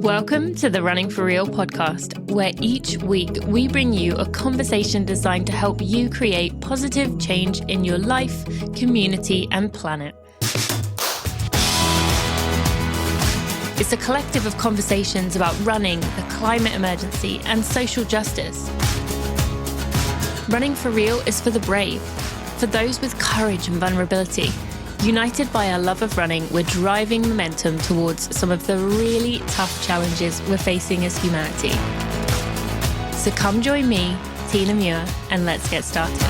Welcome to the Running for Real podcast, where each week we bring you a conversation designed to help you create positive change in your life, community, and planet. It's a collective of conversations about running, the climate emergency, and social justice. Running for Real is for the brave, for those with courage and vulnerability. United by our love of running, we're driving momentum towards some of the really tough challenges we're facing as humanity. So come join me, Tina Muir, and let's get started.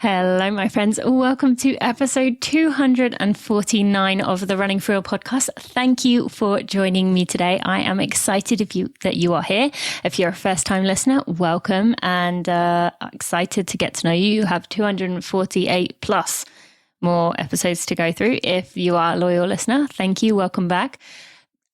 Hello, my friends. Welcome to episode 249 of the Running for Real podcast. Thank you for joining me today. I am excited that you are here. If you're a first-time listener, welcome, and excited to get to know you. You have 248 plus more episodes to go through. If you are a loyal listener, thank you. Welcome back.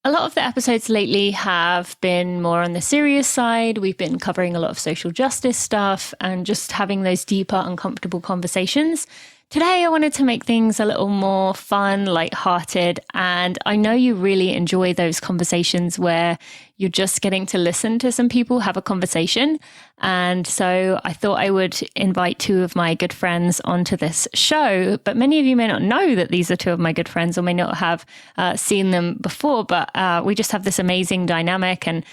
A lot of the episodes lately have been more on the serious side. We've been covering a lot of social justice stuff and just having those deeper, uncomfortable conversations. Today, I wanted to make things a little more fun, lighthearted, and I know you really enjoy those conversations where you're just getting to listen to some people have a conversation. And so I thought I would invite two of my good friends onto this show, but many of you may not know that these are two of my good friends or may not have seen them before, but we just have this amazing dynamic, and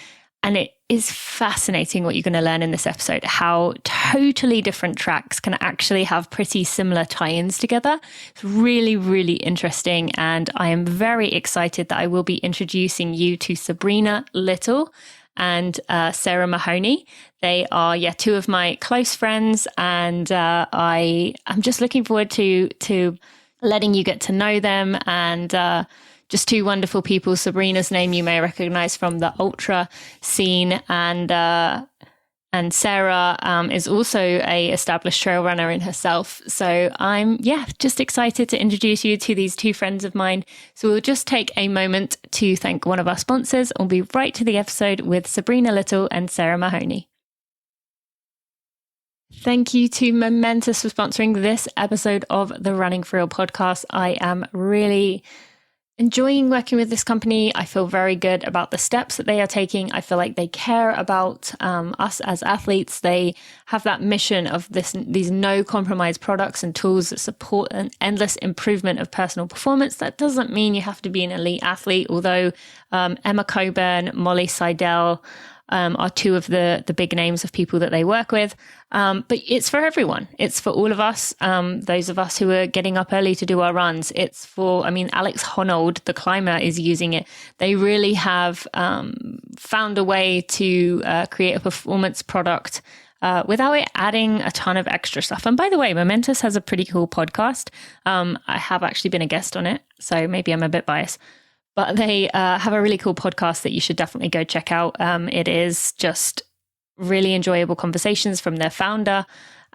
it is fascinating what you're going to learn in this episode, how totally different tracks can actually have pretty similar tie-ins together. It's really, really interesting. And I am very excited that I will be introducing you to Sabrina Little and Sara Mahoney. They are, two of my close friends. And I'm just looking forward to letting you get to know them, and just two wonderful people. Sabrina's name you may recognize from the ultra scene, and Sara is also a established trail runner in herself. So I'm just excited to introduce you to these two friends of mine. So we'll just take a moment to thank one of our sponsors. We'll be right to the episode with Sabrina Little and Sara Mahoney. Thank you to Momentous for sponsoring this episode of the Running for Real podcast. I am really enjoying working with this company. I feel very good about the steps that they are taking. I feel like they care about us as athletes. They have that mission of these no compromise products and tools that support an endless improvement of personal performance. That doesn't mean you have to be an elite athlete, although Emma Coburn, Molly Seidel are two of the big names of people that they work with. But it's for everyone. It's for all of us, those of us who are getting up early to do our runs. It's for, Alex Honnold, the climber, is using it. They really have found a way to create a performance product without it adding a ton of extra stuff. And by the way, Momentous has a pretty cool podcast. I have actually been a guest on it, so maybe I'm a bit biased. But they have a really cool podcast that you should definitely go check out. It is just really enjoyable conversations from their founder.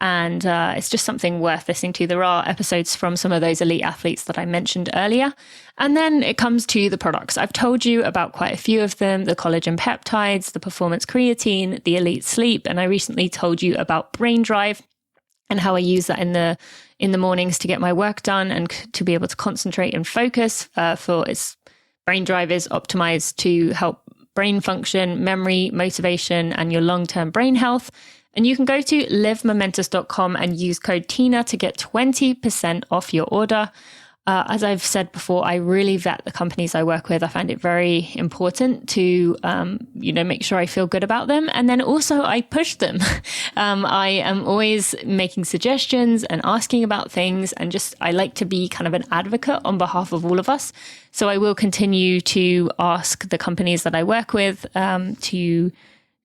And it's just something worth listening to. There are episodes from some of those elite athletes that I mentioned earlier. And then it comes to the products. I've told you about quite a few of them: the collagen peptides, the performance creatine, the elite sleep. And I recently told you about Brain Drive and how I use that in the mornings to get my work done and to be able to concentrate and focus. Brain Drive is optimized to help brain function, memory, motivation, and your long-term brain health. And you can go to livemomentous.com and use code TINA to get 20% off your order. As I've said before, I really vet the companies I work with. I find it very important to, make sure I feel good about them. And then also I push them. I am always making suggestions and asking about things, and I like to be kind of an advocate on behalf of all of us. So I will continue to ask the companies that I work with to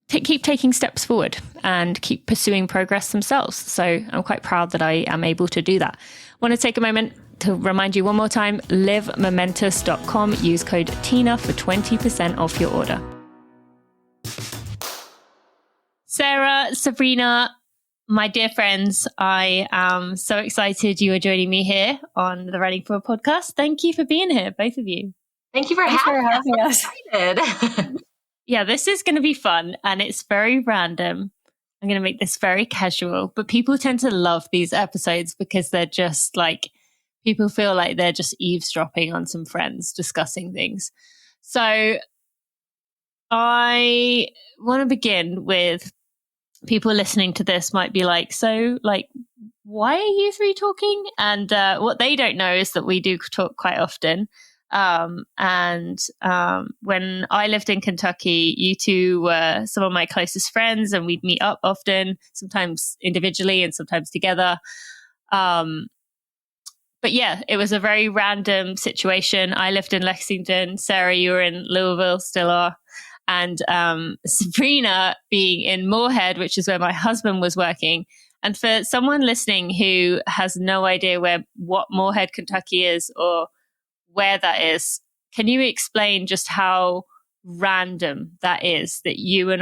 keep taking steps forward and keep pursuing progress themselves. So I'm quite proud that I am able to do that. I want to take a moment to remind you one more time: livemomentous.com. Use code TINA for 20% off your order. Sara, Sabrina, my dear friends, I am so excited you are joining me here on the Running for a podcast. Thank you for being here, both of you. Thank you for having us. Yeah, this is going to be fun, and it's very random. I'm going to make this very casual, but people tend to love these episodes because they're just like people feel like they're just eavesdropping on some friends discussing things. So I want to begin with people listening to this might be like, so like, why are you three talking? And what they don't know is that we do talk quite often. When I lived in Kentucky, you two were some of my closest friends, and we'd meet up often, sometimes individually and sometimes together. But yeah, it was a very random situation. I lived in Lexington. Sarah, you were in Louisville, still are. And Sabrina being in Moorhead, which is where my husband was working. And for someone listening who has no idea what Moorhead, Kentucky is or where that is, can you explain just how random that is that you and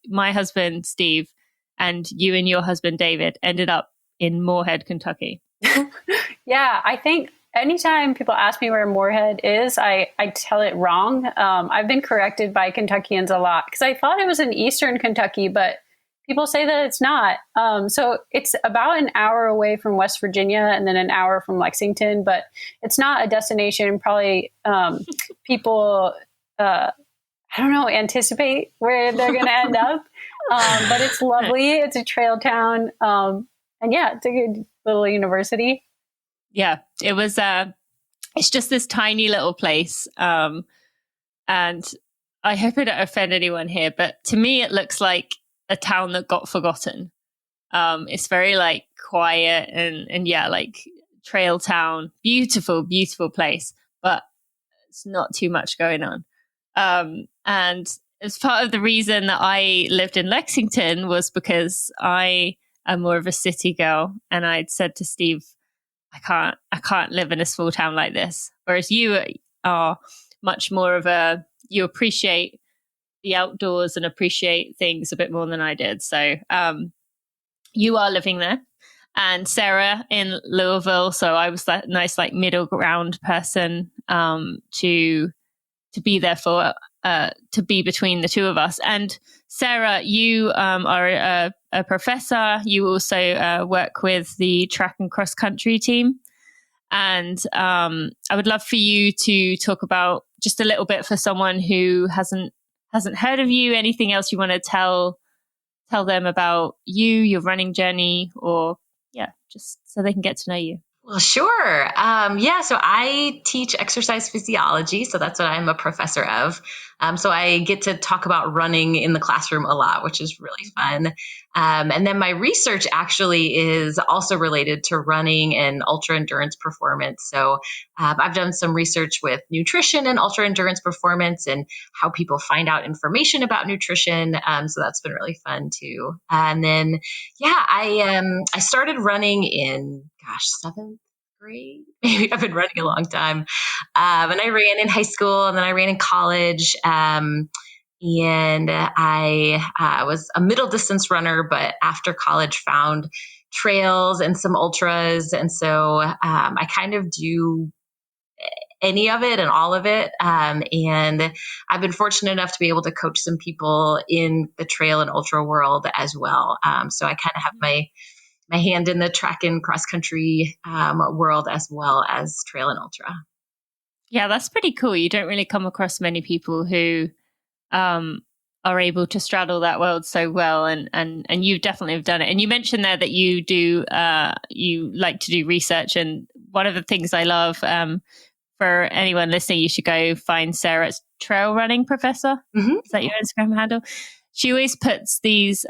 my husband, Steve, and you and your husband, David, ended up in Moorhead, Kentucky? Yeah, I think anytime people ask me where Moorhead is, I tell it wrong. I've been corrected by Kentuckians a lot because I thought it was in Eastern Kentucky, but people say that it's not. So it's about an hour away from West Virginia and then an hour from Lexington, but it's not a destination. Probably people, I don't know, anticipate where they're going to end up. But it's lovely. It's a trail town. And yeah, it's a good little university. Yeah, it was, it's just this tiny little place. And I hope I don't offend anyone here, but to me, it looks like a town that got forgotten. It's very like quiet and yeah, like trail town, beautiful, beautiful place, but it's not too much going on. And as part of the reason that I lived in Lexington was because I am more of a city girl. And I'd said to Steve, I can't live in a small town like this. Whereas you are much more of you appreciate the outdoors and appreciate things a bit more than I did. So you are living there, and Sarah in Louisville. So I was that nice like middle ground person to be there for, to be between the two of us. And Sarah, you are a professor. You also work with the track and cross country team. And I would love for you to talk about just a little bit for someone who hasn't heard of you, anything else you want to tell them about you, your running journey, or just so they can get to know you. Well, sure. So I teach exercise physiology. So that's what I'm a professor of. So I get to talk about running in the classroom a lot, which is really fun. And then my research actually is also related to running and ultra endurance performance. So I've done some research with nutrition and ultra endurance performance and how people find out information about nutrition. So that's been really fun too. And then, I started running in, 7th grade. Maybe I've been running a long time. And I ran in high school and then I ran in college. And I was a middle distance runner, but after college found trails and some ultras. And so I kind of do any of it and all of it. And I've been fortunate enough to be able to coach some people in the trail and ultra world as well. So I kind of have my hand in the track and cross country world as well as trail and ultra. Yeah, that's pretty cool. You don't really come across many people who are able to straddle that world so well, and you definitely have done it. And you mentioned there that you do you like to do research, and one of the things I love, for anyone listening, you should go find Sarah's Trail Running Professor. Mm-hmm. Is that your Instagram handle? She always puts these,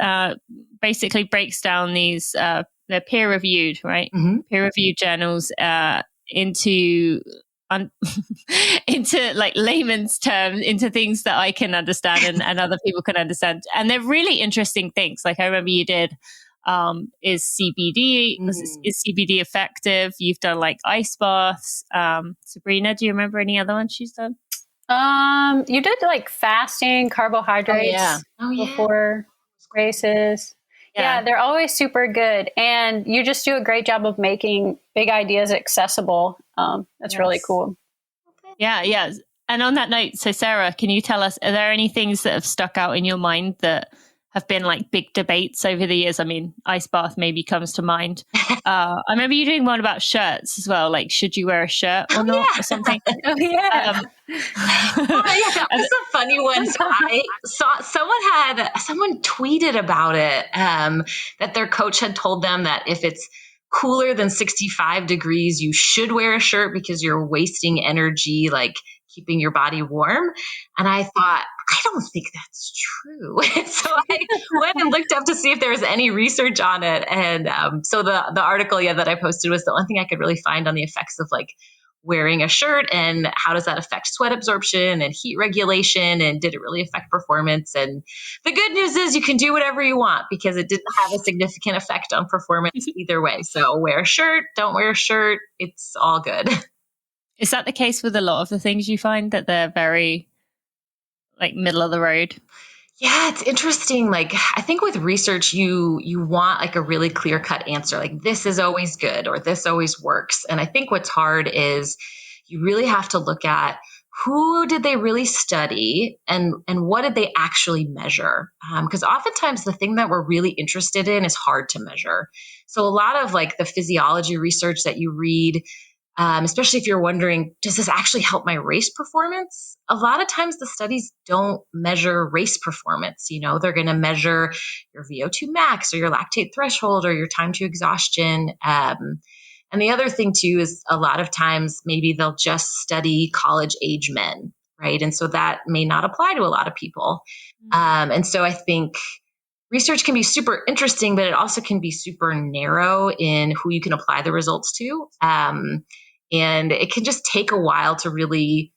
basically breaks down these, they're peer reviewed, right? Mm-hmm. Peer reviewed journals into like layman's terms, into things that I can understand and other people can understand. And they're really interesting things. Like I remember you did, is CBD, is CBD effective? You've done like ice baths. Sabrina, do you remember any other ones she's done? You did like fasting, carbohydrates before races. Yeah, they're always super good. And you just do a great job of making big ideas accessible. That's really cool. Yeah. And on that note, so Sarah, can you tell us, are there any things that have stuck out in your mind that have been like big debates over the years. I mean, ice bath maybe comes to mind. I remember you doing one about shirts as well. Like, should you wear a shirt or not or something? Oh, yeah. Yeah, that was a funny one. So I saw someone tweeted about it, that their coach had told them that if it's cooler than 65 degrees, you should wear a shirt because you're wasting energy, like keeping your body warm. And I thought, I don't think that's true. So I went and looked up to see if there was any research on it. And so the article, that I posted was the only thing I could really find on the effects of like wearing a shirt and how does that affect sweat absorption and heat regulation, and did it really affect performance? And the good news is you can do whatever you want because it didn't have a significant effect on performance either way. So wear a shirt, don't wear a shirt, it's all good. Is that the case with a lot of the things you find, that they're very like middle of the road? Yeah, it's interesting. Like, I think with research, you want like a really clear cut answer, like this is always good or this always works. And I think what's hard is you really have to look at who did they really study and what did they actually measure? Because oftentimes the thing that we're really interested in is hard to measure. So a lot of like the physiology research that you read, especially if you're wondering, does this actually help my race performance? A lot of times the studies don't measure race performance. They're going to measure your VO2 max or your lactate threshold or your time to exhaustion. And the other thing too is a lot of times maybe they'll just study college age men, right? And so that may not apply to a lot of people. And so I think research can be super interesting, but it also can be super narrow in who you can apply the results to. And it can just take a while to really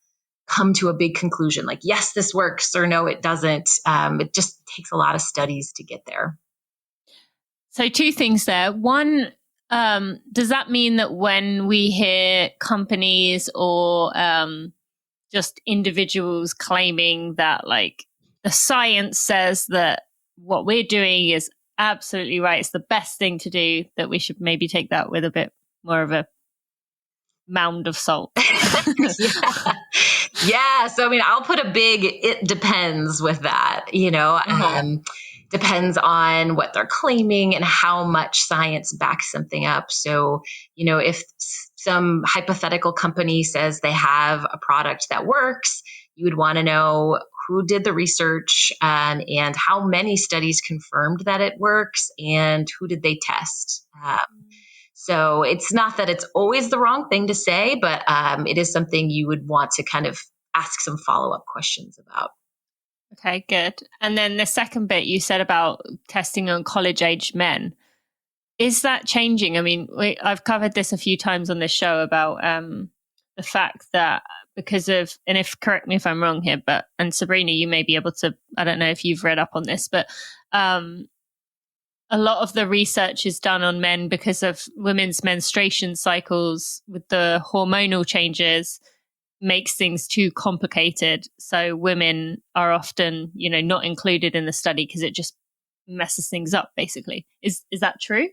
come to a big conclusion, like, yes, this works, or no, it doesn't. It just takes a lot of studies to get there. So 2 things there. One, does that mean that when we hear companies or just individuals claiming that like the science says that what we're doing is absolutely right, it's the best thing to do, that we should maybe take that with a bit more of a mound of salt? Yeah. So, I mean, I'll put a big, it depends with that, depends on what they're claiming and how much science backs something up. So, if some hypothetical company says they have a product that works, you would want to know who did the research, and how many studies confirmed that it works, and who did they test. So it's not that it's always the wrong thing to say, but it is something you would want to kind of ask some follow-up questions about. Okay, good. And then the second bit you said about testing on college-age men. Is that changing? I mean, I've covered this a few times on this show about the fact that because of, and correct me if I'm wrong here, and Sabrina, you may be able to, I don't know if you've read up on this, but a lot of the research is done on men because of women's menstruation cycles with the hormonal changes makes things too complicated. So women are often, not included in the study because it just messes things up, basically. Is that true?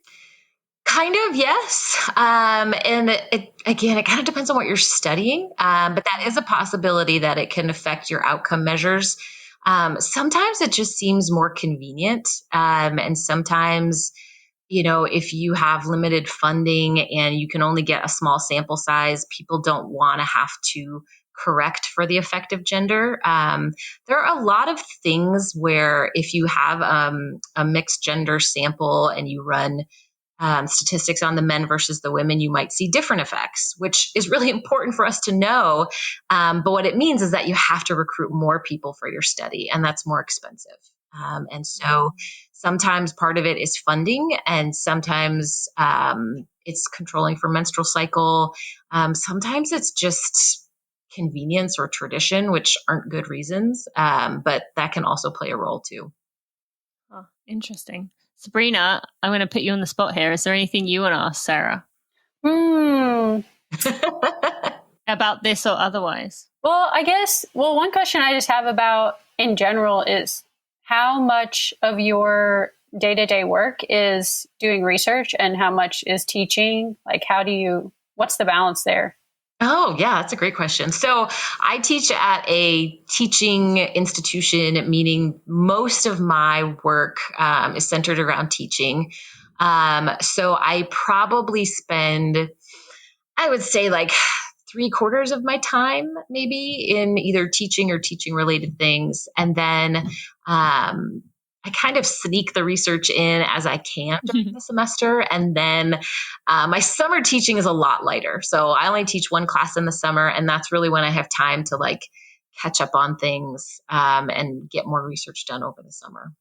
Kind of, yes. And it kind of depends on what you're studying. But that is a possibility that it can affect your outcome measures. Sometimes it just seems more convenient. And sometimes, if you have limited funding and you can only get a small sample size, people don't want to have to correct for the effect of gender. There are a lot of things where if you have a mixed gender sample and you run statistics on the men versus the women, you might see different effects, which is really important for us to know. But what it means is that you have to recruit more people for your study, and that's more expensive. And so sometimes part of it is funding, and sometimes it's controlling for menstrual cycle. Sometimes it's just convenience or tradition, which aren't good reasons, but that can also play a role too. Oh, interesting. Sabrina, I'm going to put you on the spot here. Is there anything you want to ask Sarah? About this or otherwise? Well, I guess, one question I just have about in general is how much of your day-to-day work is doing research and how much is teaching? Like, what's the balance there? Oh, yeah, that's a great question. So I teach at a teaching institution, meaning most of my work is centered around teaching. So I probably spend, I would say, like 3/4 of my time maybe in either teaching or teaching related things. And then I kind of sneak the research in as I can during the semester. And then my summer teaching is a lot lighter. So I only teach one class in the summer, and that's really when I have time to like catch up on things and get more research done over the summer.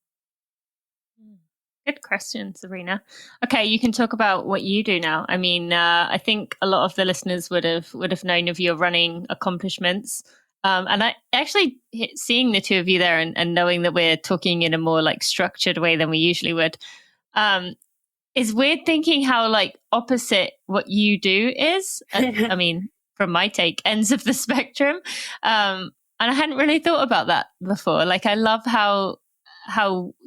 Good question, Sabrina. Okay, you can talk about what you do now. I mean, I think a lot of the listeners would have known of your running accomplishments. And I actually seeing the two of you there and knowing that we're talking in a more like structured way than we usually would, is weird thinking how like opposite what you do is. I mean, from my take, ends of the spectrum. And I hadn't really thought about that before. Like, I love how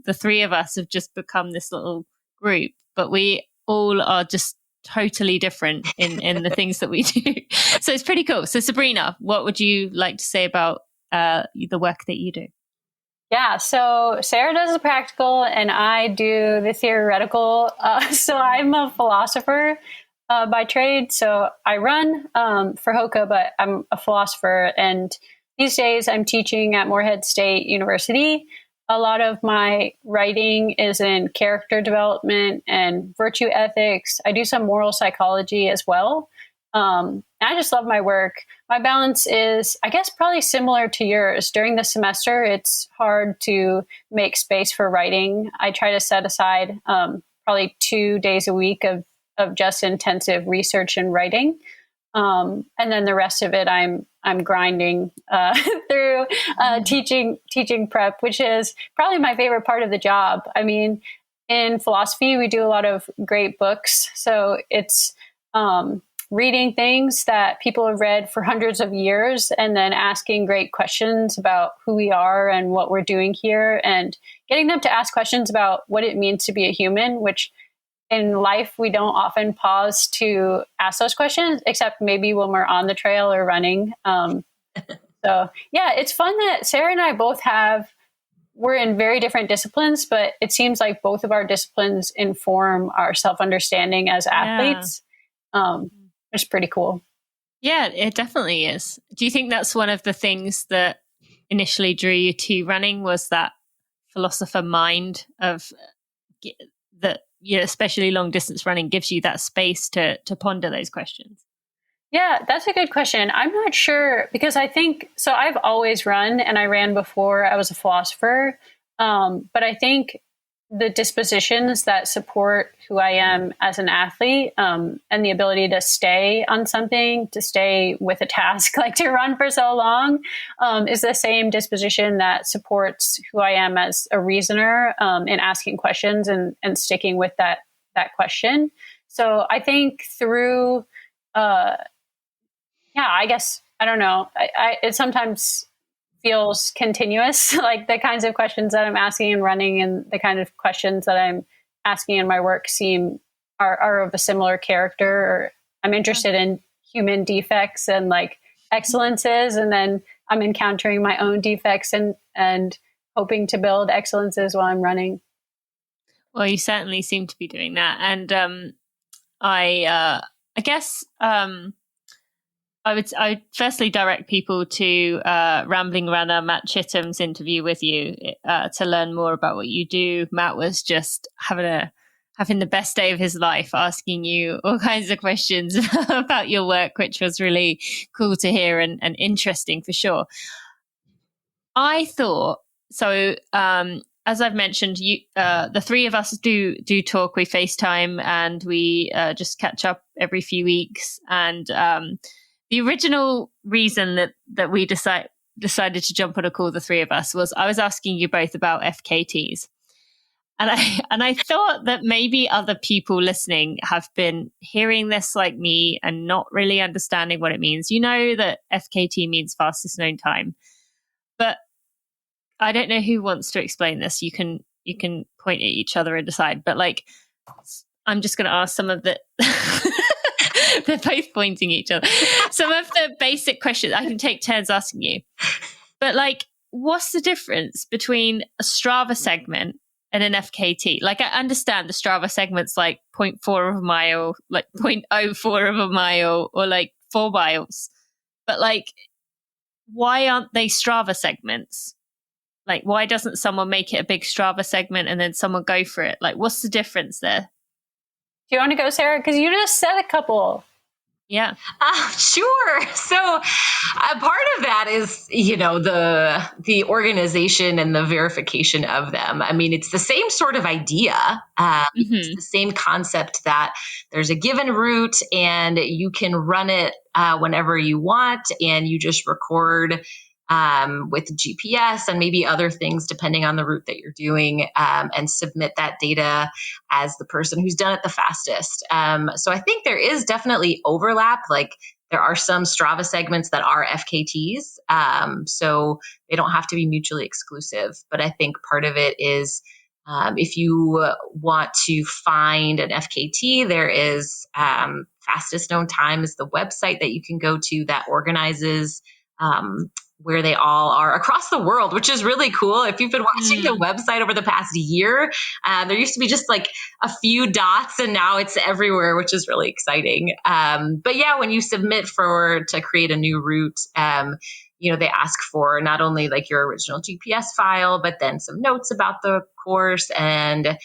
the three of us have just become this little group, but we all are just totally different in the things that we do. So it's pretty cool. So Sabrina, what would you like to say about the work that you do? Yeah, so Sarah does the practical and I do the theoretical. So I'm a philosopher by trade. So I run for Hoka, but I'm a philosopher. And these days I'm teaching at Morehead State University. A lot of my writing is in character development and virtue ethics. I do some moral psychology as well. I just love my work. My balance is, I guess, probably similar to yours. During the semester, it's hard to make space for writing. I try to set aside probably 2 days a week of just intensive research and writing. And then the rest of it, I'm grinding through teaching prep, which is probably my favorite part of the job. I mean, in philosophy, we do a lot of great books. So it's reading things that people have read for hundreds of years and then asking great questions about who we are and what we're doing here and getting them to ask questions about what it means to be a human, which in life, we don't often pause to ask those questions, except maybe when we're on the trail or running. So yeah, it's fun that Sarah and I both we're in very different disciplines, but it seems like both of our disciplines inform our self-understanding as athletes, which is pretty cool. Yeah, it definitely is. Do you think that's one of the things that initially drew you to running, was that philosopher mind of that? Especially long distance running gives you that space to ponder those questions. Yeah, that's a good question. I'm not sure because I think, so I've always run and I ran before I was a philosopher. But I think the dispositions that support who I am as an athlete and the ability to stay on something, to stay with a task, like to run for so long, is the same disposition that supports who I am as a reasoner in asking questions and sticking with that question. So I think through, I guess, I don't know, it sometimes feels continuous, like the kinds of questions that I'm asking and running and the kind of questions that I'm asking in my work are of a similar character. Or I'm interested in human defects and like excellences, and then I'm encountering my own defects and hoping to build excellences while I'm running. Well, you certainly seem to be doing that, and I guess I would firstly direct people to Rambling Runner Matt Chittum's interview with you to learn more about what you do. Matt was just having the best day of his life, asking you all kinds of questions about your work, which was really cool to hear and interesting for sure. I thought so. As I've mentioned, the three of us do talk. We FaceTime and we just catch up every few weeks. And the original reason that we decided to jump on a call, the three of us, was I was asking you both about FKTs. And I thought that maybe other people listening have been hearing this like me and not really understanding what it means. You know that FKT means fastest known time, but I don't know who wants to explain this. You can point at each other and decide. But like, I'm just going to ask some of the They're both pointing at each other. Some of the basic questions I can take turns asking you. But like, what's the difference between a Strava segment and an FKT? Like, I understand the Strava segment's like 0.4 of a mile, like 0.04 of a mile, or like 4 miles. But like, why aren't they Strava segments? Like, why doesn't someone make it a big Strava segment and then someone go for it? Like, what's the difference there? Do you want to go, Sarah? Because you just said a couple. Yeah. Sure. So part of that is, the organization and the verification of them. I mean, it's the same sort of idea. It's the same concept that there's a given route and you can run it whenever you want, and you just record with GPS and maybe other things depending on the route that you're doing, and submit that data as the person who's done it the fastest. So I think there is definitely overlap. Like, there are some Strava segments that are FKTs, so they don't have to be mutually exclusive. But I think part of it is, if you want to find an FKT, there is Fastest Known Time is the website that you can go to that organizes where they all are across the world, which is really cool. If you've been watching the website over the past year, there used to be just like a few dots, and now it's everywhere, which is really exciting. But yeah, when you submit to create a new route, they ask for not only like your original GPS file, but then some notes about the course and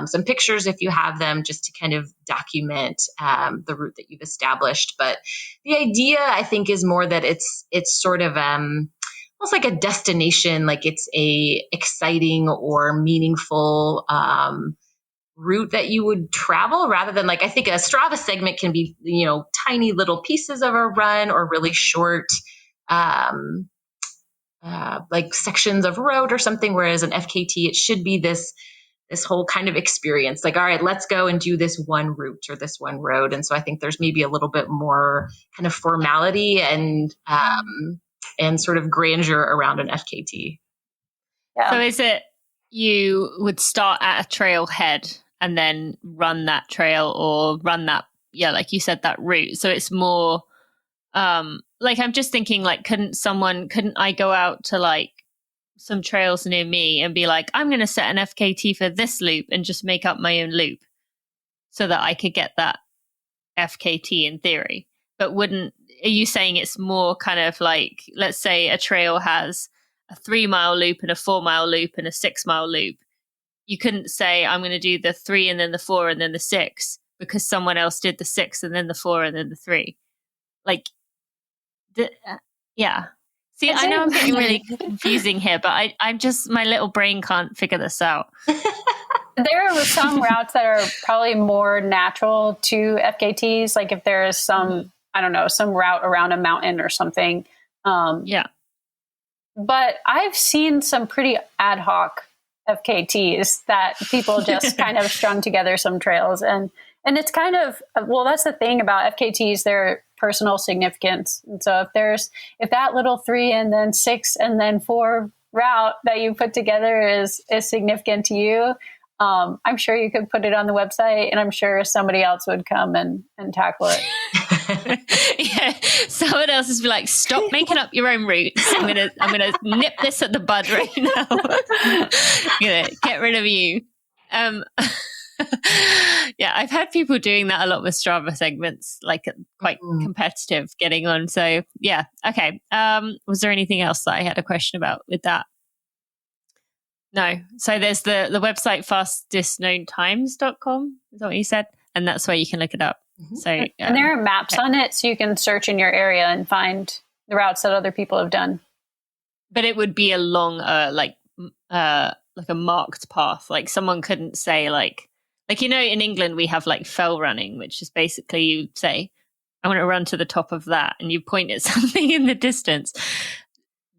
some pictures if you have them, just to kind of document the route that you've established. But the idea, I think, is more that it's sort of almost like a destination, like it's a exciting or meaningful route that you would travel, rather than, like, I think a Strava segment can be, tiny little pieces of a run or really short like sections of road or something, whereas an FKT, it should be this whole kind of experience. Like, all right, let's go and do this one route or this one road. And so I think there's maybe a little bit more kind of formality and sort of grandeur around an FKT. Yeah. So is it you would start at a trailhead and then run that trail, or run that, like you said, that route? So it's more like, I'm just thinking, like, couldn't I go out to like some trails near me and be like, I'm going to set an FKT for this loop and just make up my own loop so that I could get that FKT in theory? But are you saying it's more kind of like, let's say a trail has a 3-mile loop and a 4-mile loop and a 6-mile loop. You couldn't say, I'm going to do the 3 and then the 4 and then the 6 because someone else did the 6 and then the 4 and then the 3. Like, yeah. See, I know I'm getting really confusing here, but I'm just, my little brain can't figure this out. There are some routes that are probably more natural to FKTs. Like if there is some, I don't know, some route around a mountain or something. Yeah. But I've seen some pretty ad hoc FKTs that people just kind of strung together some trails. And it's kind of, well, that's the thing about FKTs, they're personal significance. And so if that little 3 and then 6 and then 4 route that you put together is significant to you, I'm sure you could put it on the website, and I'm sure somebody else would come and tackle it. Yeah, someone else is like, stop making up your own routes. I'm gonna nip this at the bud right now. Get rid of you. Yeah, I've had people doing that a lot with Strava segments, like quite competitive getting on. So yeah, okay. Was there anything else that I had a question about with that? No. So there's the website fastestknowntimes.com. Is that what you said? And that's where you can look it up. So and there are maps on it, so you can search in your area and find the routes that other people have done. But it would be along like a marked path. Like someone couldn't say like in England we have like fell running, which is basically you say, I want to run to the top of that, and you point at something in the distance.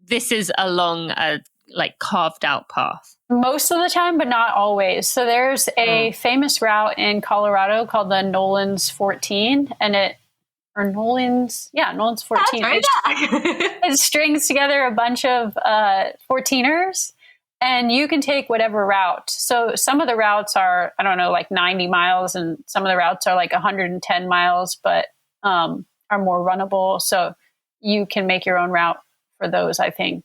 This is along a like carved out path. Most of the time, but not always. So there's a famous route in Colorado called the Nolan's 14, Nolan's 14. Right. It strings together a bunch of 14ers, and you can take whatever route. So some of the routes are, I don't know, like 90 miles, and some of the routes are like 110 miles, but are more runnable. So you can make your own route for those, I think.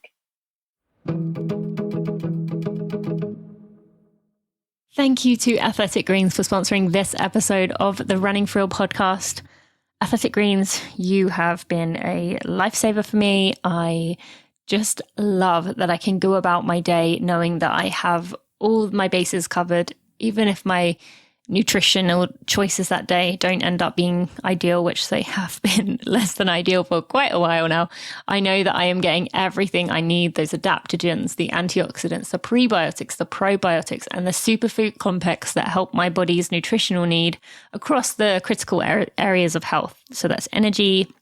Thank you to Athletic Greens for sponsoring this episode of the Running for Real podcast. Athletic Greens, you have been a lifesaver for me. I just love that I can go about my day knowing that I have all my bases covered, even if my nutritional choices that day don't end up being ideal, which they have been less than ideal for quite a while now. I know that I am getting everything I need, those adaptogens, the antioxidants, the prebiotics, the probiotics, and the superfood complex that help my body's nutritional need across the critical areas of health. So that's energy,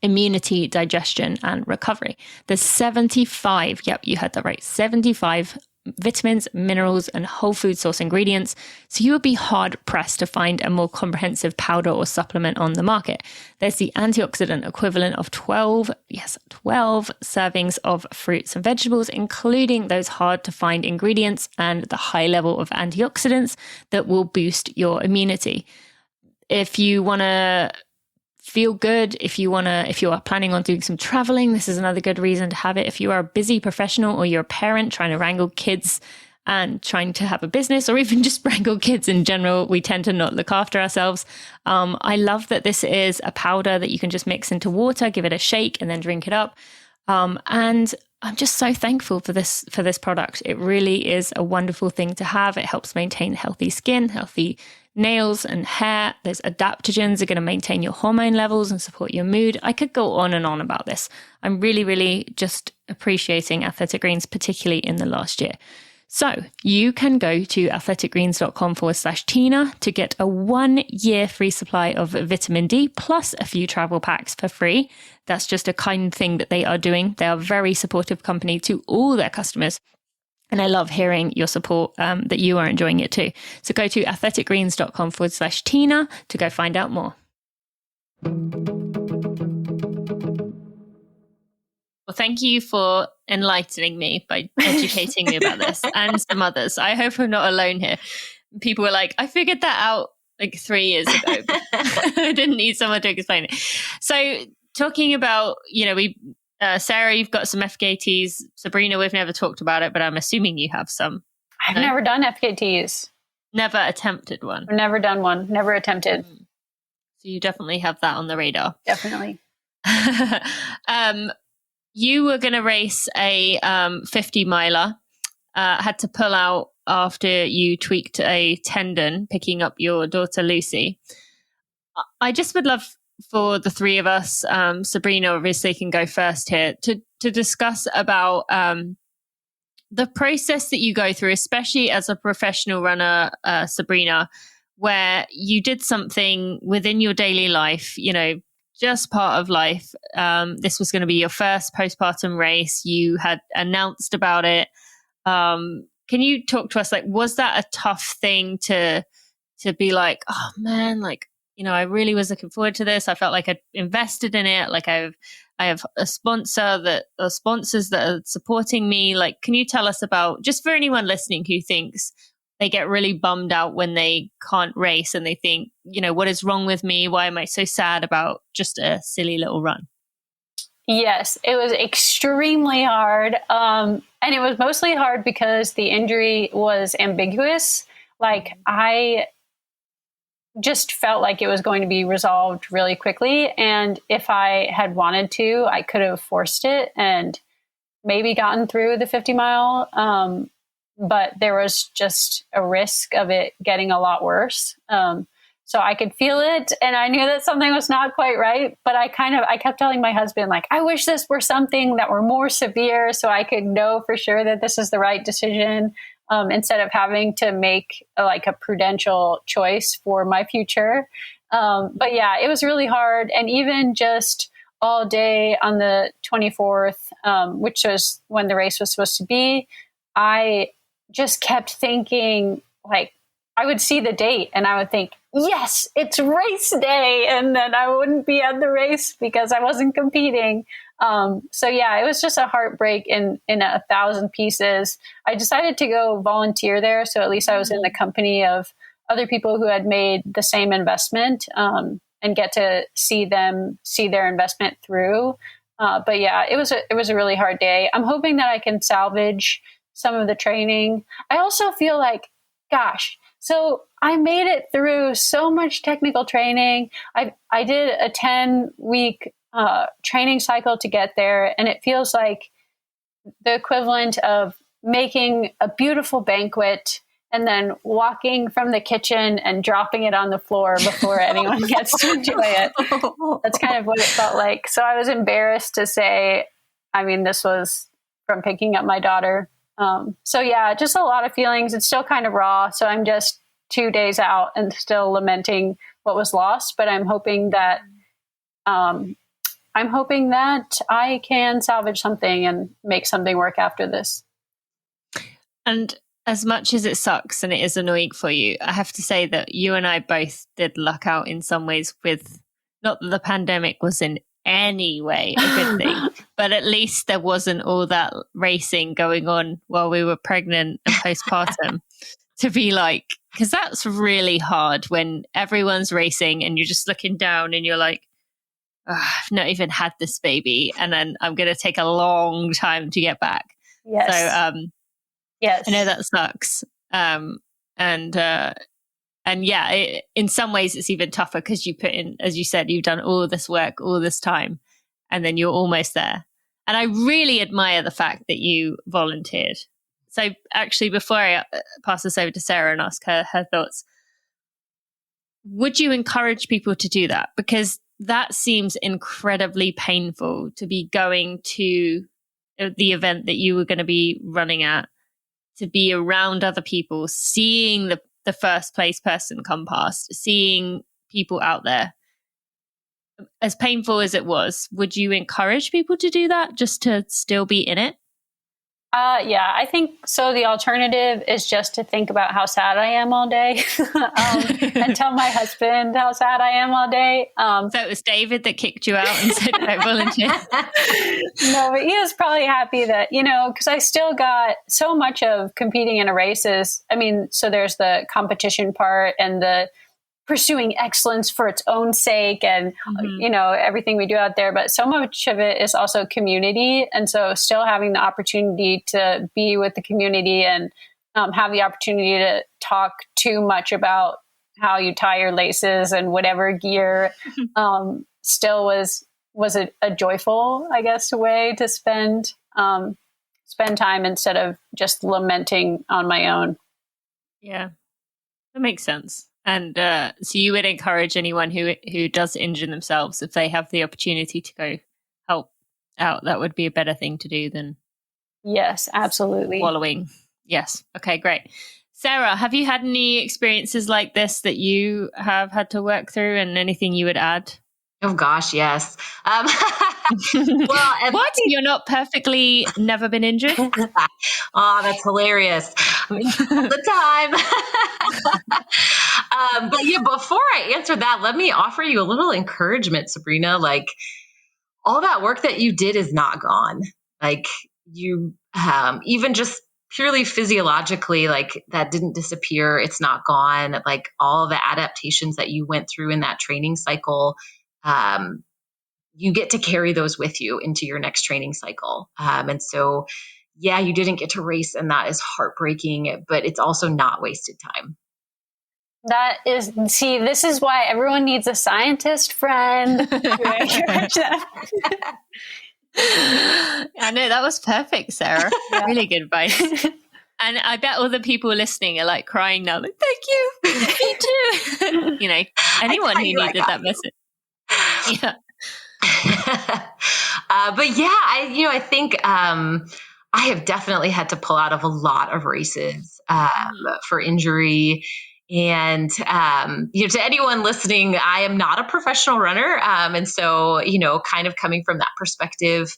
immunity, digestion, and recovery. There's 75, yep, you heard that right, 75 vitamins, minerals, and whole food source ingredients. So you would be hard pressed to find a more comprehensive powder or supplement on the market. There's the antioxidant equivalent of 12 servings of fruits and vegetables, including those hard to find ingredients and the high level of antioxidants that will boost your immunity. If you want to feel good, if you are planning on doing some traveling, this is another good reason to have it. If you are a busy professional or you're a parent trying to wrangle kids and trying to have a business, or even just wrangle kids in general, we tend to not look after ourselves. I love that this is a powder that you can just mix into water, give it a shake, and then drink it up. And I'm just so thankful for this product. It really is a wonderful thing to have. It helps maintain healthy skin, healthy nails and hair. Those adaptogens are going to maintain your hormone levels and support your mood. I could go on and on about this. I'm really, really just appreciating Athletic Greens, particularly in the last year. So you can go to athleticgreens.com/Tina to get a 1 year free supply of vitamin D plus a few travel packs for free. That's just a kind thing that they are doing. They are a very supportive company to all their customers. And I love hearing your support, that you are enjoying it too. So go to athleticgreens.com/Tina to go find out more. Well, thank you for enlightening me by educating me about this and some others. I hope I'm not alone here. People were like, I figured that out like 3 years ago. I didn't need someone to explain it. So talking about, Sarah, you've got some FKTs. Sabrina, we've never talked about it, but I'm assuming you have some. I've never done FKTs. Never attempted one. I've never done one. Never attempted. So you definitely have that on the radar. Definitely. You were going to race a 50 miler, had to pull out after you tweaked a tendon, picking up your daughter, Lucy. I just would love for the three of us, Sabrina obviously can go first here, to discuss about the process that you go through, especially as a professional runner, Sabrina, where you did something within your daily life, just part of life. This was going to be your first postpartum race. You had announced about it. Can you talk to us? Like, was that a tough thing to be like, oh man, like, I really was looking forward to this. I felt like I'd invested in it. Like I have a sponsors that are supporting me. Like, can you tell us about, just for anyone listening who thinks they get really bummed out when they can't race and they think, what is wrong with me? Why am I so sad about just a silly little run? Yes, it was extremely hard. And it was mostly hard because the injury was ambiguous. Like, I just felt like it was going to be resolved really quickly. And if I had wanted to, I could have forced it and maybe gotten through the 50 mile. But there was just a risk of it getting a lot worse. So I could feel it and I knew that something was not quite right, but I kept telling my husband, like, I wish this were something that were more severe so I could know for sure that this is the right decision, instead of having to make a prudential choice for my future. But yeah, it was really hard. And even just all day on the 24th, which was when the race was supposed to be, I just kept thinking, like, I would see the date and I would think, yes, it's race day. And then I wouldn't be at the race because I wasn't competing. So yeah, it was just a heartbreak in 1,000 pieces. I decided to go volunteer there. So at least I was in the company of other people who had made the same investment. and get to see them see their investment through. But yeah, it was a really hard day. I'm hoping that I can salvage some of the training. I also feel like, gosh, so I made it through so much technical training. I did a 10-week training cycle to get there, and it feels like the equivalent of making a beautiful banquet and then walking from the kitchen and dropping it on the floor before anyone gets to enjoy it. That's kind of what it felt like. So I was embarrassed to say, I mean, this was from picking up my daughter. So yeah, just a lot of feelings. It's still kind of raw. So I'm just 2 days out and still lamenting what was lost, but I'm hoping that I can salvage something and make something work after this. And as much as it sucks and it is annoying for you, I have to say that you and I both did luck out in some ways with, not that the pandemic was in any way a good thing, but at least there wasn't all that racing going on while we were pregnant and postpartum to be like, because that's really hard when everyone's racing and you're just looking down and you're like, oh, I've not even had this baby, and then I'm going to take a long time to get back. Yes. So, yes, I know that sucks. And yeah, in some ways it's even tougher because you put in, as you said, you've done all this work, all this time, and then you're almost there. And I really admire the fact that you volunteered. So actually, before I pass this over to Sarah and ask her thoughts, would you encourage people to do that? Because that seems incredibly painful, to be going to the event that you were going to be running at, to be around other people, seeing the first place person come past, seeing people out there. As painful as it was, would you encourage people to do that just to still be in it? Yeah, I think so. The alternative is just to think about how sad I am all day and tell my husband how sad I am all day. So it was David that kicked you out and said, don't volunteer? No, but he was probably happy that, because I still got so much of competing in a race is, I mean, so there's the competition part and the pursuing excellence for its own sake and, everything we do out there. But so much of it is also community. And so still having the opportunity to be with the community and have the opportunity to talk too much about how you tie your laces and whatever gear still was a joyful, I guess, way to spend time instead of just lamenting on my own. Yeah, that makes sense. And so you would encourage anyone who does injure themselves, if they have the opportunity to go help out, that would be a better thing to do than yes, absolutely wallowing. Yes. Okay, great. Sarah, have you had any experiences like this that you have had to work through, and anything you would add? Oh gosh, yes. Well, what? You're not perfectly never been injured? Oh, that's hilarious. I mean, all the time. But yeah, before I answer that, let me offer you a little encouragement, Sabrina. Like, all that work that you did is not gone. Like, you, even just purely physiologically, like, that didn't disappear. It's not gone. Like, all the adaptations that you went through in that training cycle, you get to carry those with you into your next training cycle. And so, yeah, you didn't get to race, and that is heartbreaking, but it's also not wasted time. That is, see, this is why everyone needs a scientist friend. I know, that was perfect, Sarah. Yeah. Really good advice. And I bet all the people listening are like crying now, like, thank you, me too. Anyone who needed that message. Yeah. But yeah, I think I have definitely had to pull out of a lot of races for injury. And, to anyone listening, I am not a professional runner. And so, kind of coming from that perspective,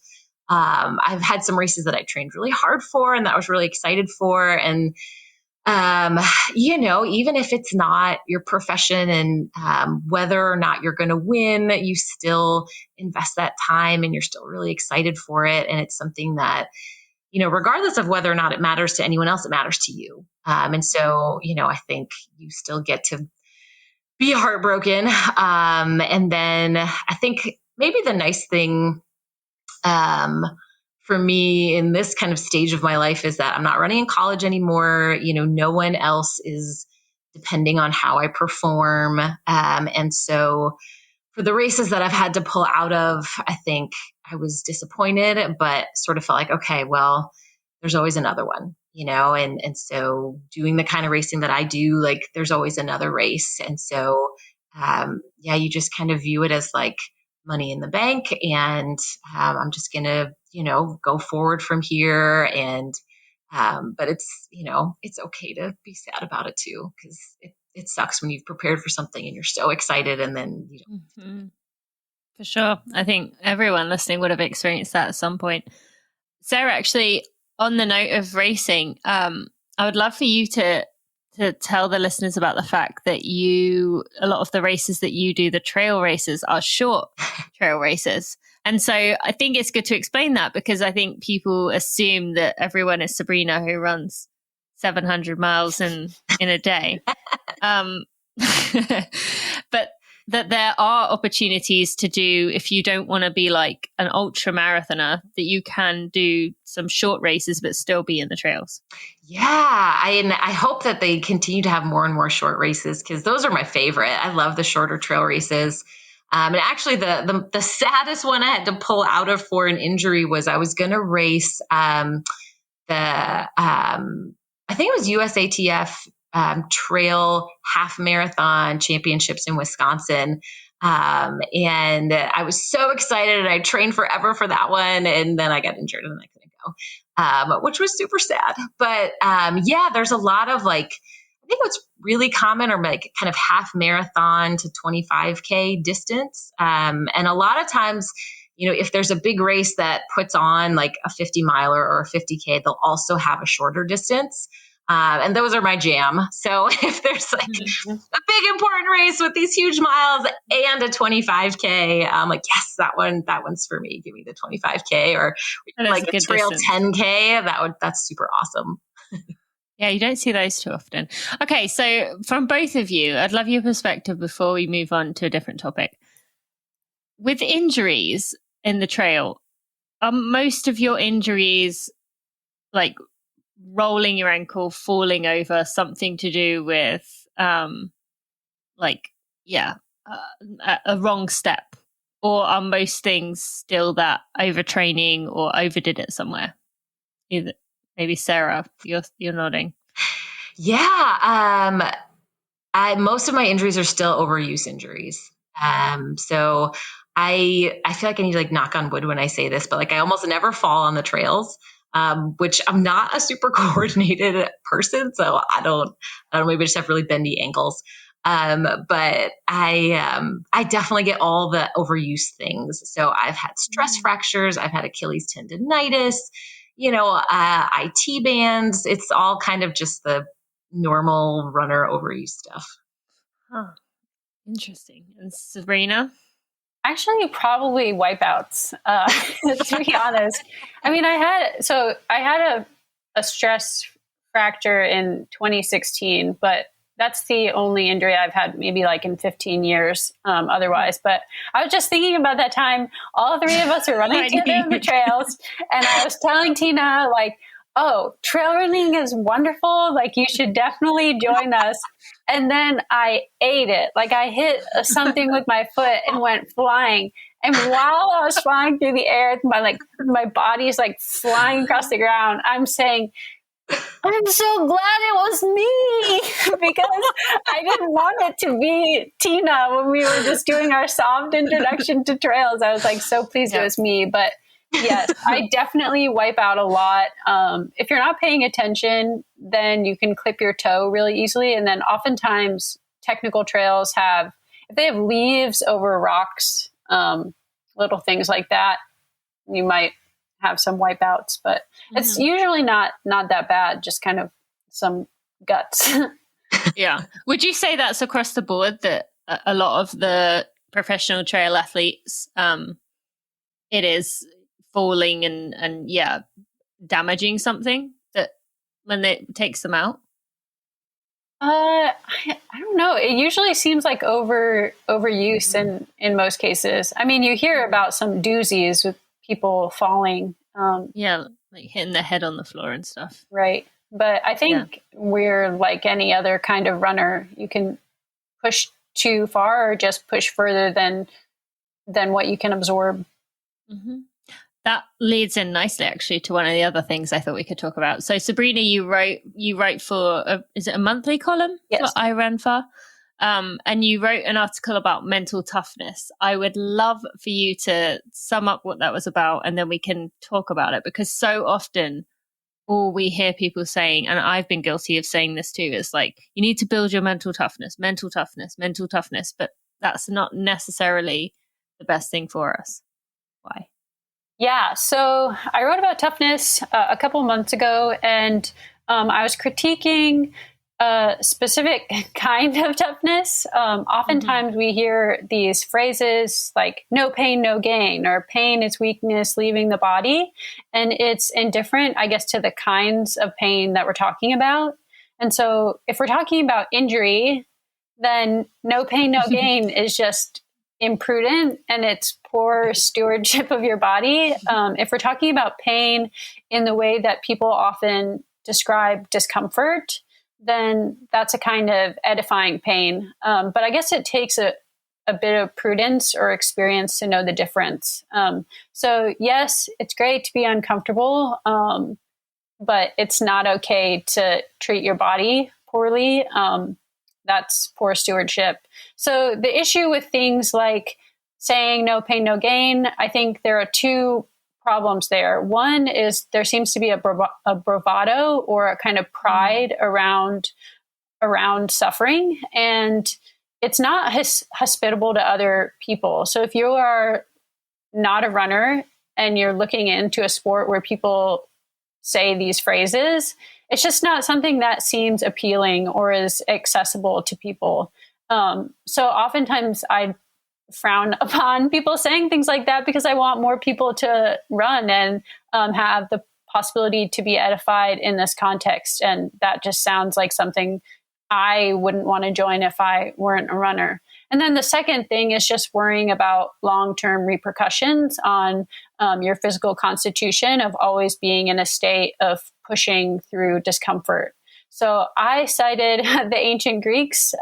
I've had some races that I trained really hard for and that I was really excited for. And, even if it's not your profession and whether or not you're going to win, you still invest that time and you're still really excited for it. And it's something that, regardless of whether or not it matters to anyone else, it matters to you. And so, I think you still get to be heartbroken. And then I think maybe the nice thing for me in this kind of stage of my life is that I'm not running in college anymore. No one else is depending on how I perform. And so for the races that I've had to pull out of, I think I was disappointed, but sort of felt like, okay, well, there's always another one, and so doing the kind of racing that I do, like there's always another race. And so, you just kind of view it as like money in the bank, and I'm just going to, go forward from here. And, but it's okay to be sad about it too, because it sucks when you've prepared for something and you're so excited and then you don't. Mm-hmm. For sure. I think everyone listening would have experienced that at some point. Sarah, actually, on the note of racing, I would love for you to tell the listeners about the fact that a lot of the races that you do, the trail races, are short trail races. And so I think it's good to explain that, because I think people assume that everyone is Sabrina who runs 700 miles in a day. But that there are opportunities to do, if you don't want to be like an ultra marathoner, that you can do some short races but still be in the trails. Yeah, I hope that they continue to have more and more short races, because those are my favorite. I love the shorter trail races. And actually, the saddest one I had to pull out of for an injury was I was going to race I think it was USATF trail half marathon championships in Wisconsin. And I was so excited, and I trained forever for that one. And then I got injured and I couldn't go, which was super sad. But there's a lot of I think what's really common are like kind of half marathon to 25K distance. And a lot of times, if there's a big race that puts on like a 50 miler or a 50K, they'll also have a shorter distance. And those are my jam. So if there's like a big important race with these huge miles and a 25K, I'm like, yes, that one's for me. Give me the 25K, or like a trail distance. 10K. That's super awesome. Yeah, you don't see those too often. Okay, so from both of you, I'd love your perspective before we move on to a different topic. With injuries in the trail, are most of your injuries like rolling your ankle, falling over, something to do with a wrong step? Or are most things still that overtraining or overdid it somewhere? Either. Maybe Sarah, you're nodding. Yeah. Most of my injuries are still overuse injuries. So I feel like I need to like knock on wood when I say this, but like I almost never fall on the trails, which I'm not a super coordinated person. So I don't maybe just have really bendy ankles. But I definitely get all the overuse things. So I've had stress fractures. I've had Achilles tendonitis, IT bands. It's all kind of just the normal runner overuse stuff. Huh. Interesting. And Sabrina? Actually, probably wipeouts, to be honest. I mean, I had a stress fracture in 2016, but that's the only injury I've had maybe like in 15 years otherwise. But I was just thinking about that time. All three of us are running together on the trails. And I was telling Tina, like, oh, trail running is wonderful. Like, you should definitely join us. And then I ate it. Like, I hit something with my foot and went flying. And while I was flying through the air, my body is like flying across the ground. I'm saying, I'm so glad it was me, because I didn't want it to be Tina when we were just doing our soft introduction to trails. I was like so pleased it was me. But yes, I definitely wipe out a lot. If you're not paying attention, then you can clip your toe really easily. And then oftentimes technical trails if they have leaves over rocks, little things like that, you might have some wipeouts, but it's usually not that bad, just kind of some guts. Yeah. Would you say that's across the board, that a lot of the professional trail athletes, it is falling and damaging something that when it takes them out? I don't know. It usually seems like overuse in most cases. I mean, you hear about some doozies with people falling. Yeah, like hitting their head on the floor and stuff. Right. But I think we're like any other kind of runner. You can push too far or just push further than what you can absorb. Mm-hmm. That leads in nicely, actually, to one of the other things I thought we could talk about. So, Sabrina, you write for is it a monthly column? Yes. What I ran for, and you wrote an article about mental toughness. I would love for you to sum up what that was about, and then we can talk about it, because so often all we hear people saying, and I've been guilty of saying this too, is like, you need to build your mental toughness, mental toughness, mental toughness, but that's not necessarily the best thing for us. Why? Yeah, so I wrote about toughness a couple months ago, and I was critiquing a specific kind of toughness. Oftentimes we hear these phrases like no pain, no gain, or pain is weakness leaving the body. And it's indifferent, I guess, to the kinds of pain that we're talking about. And so if we're talking about injury, then no pain, no gain is just imprudent, and it's poor stewardship of your body. If we're talking about pain in the way that people often describe discomfort, then that's a kind of edifying pain. But I guess it takes a bit of prudence or experience to know the difference. So yes, it's great to be uncomfortable, but it's not okay to treat your body poorly. That's poor stewardship. So the issue with things like saying no pain, no gain, I think there are two problems there. One is there seems to be a bravado or a kind of pride around suffering, and it's not hospitable to other people. So if you are not a runner and you're looking into a sport where people say these phrases, it's just not something that seems appealing or is accessible to people. So oftentimes I frown upon people saying things like that, because I want more people to run and have the possibility to be edified in this context. And that just sounds like something I wouldn't want to join if I weren't a runner. And then the second thing is just worrying about long-term repercussions on your physical constitution of always being in a state of pushing through discomfort. So I cited the ancient Greeks.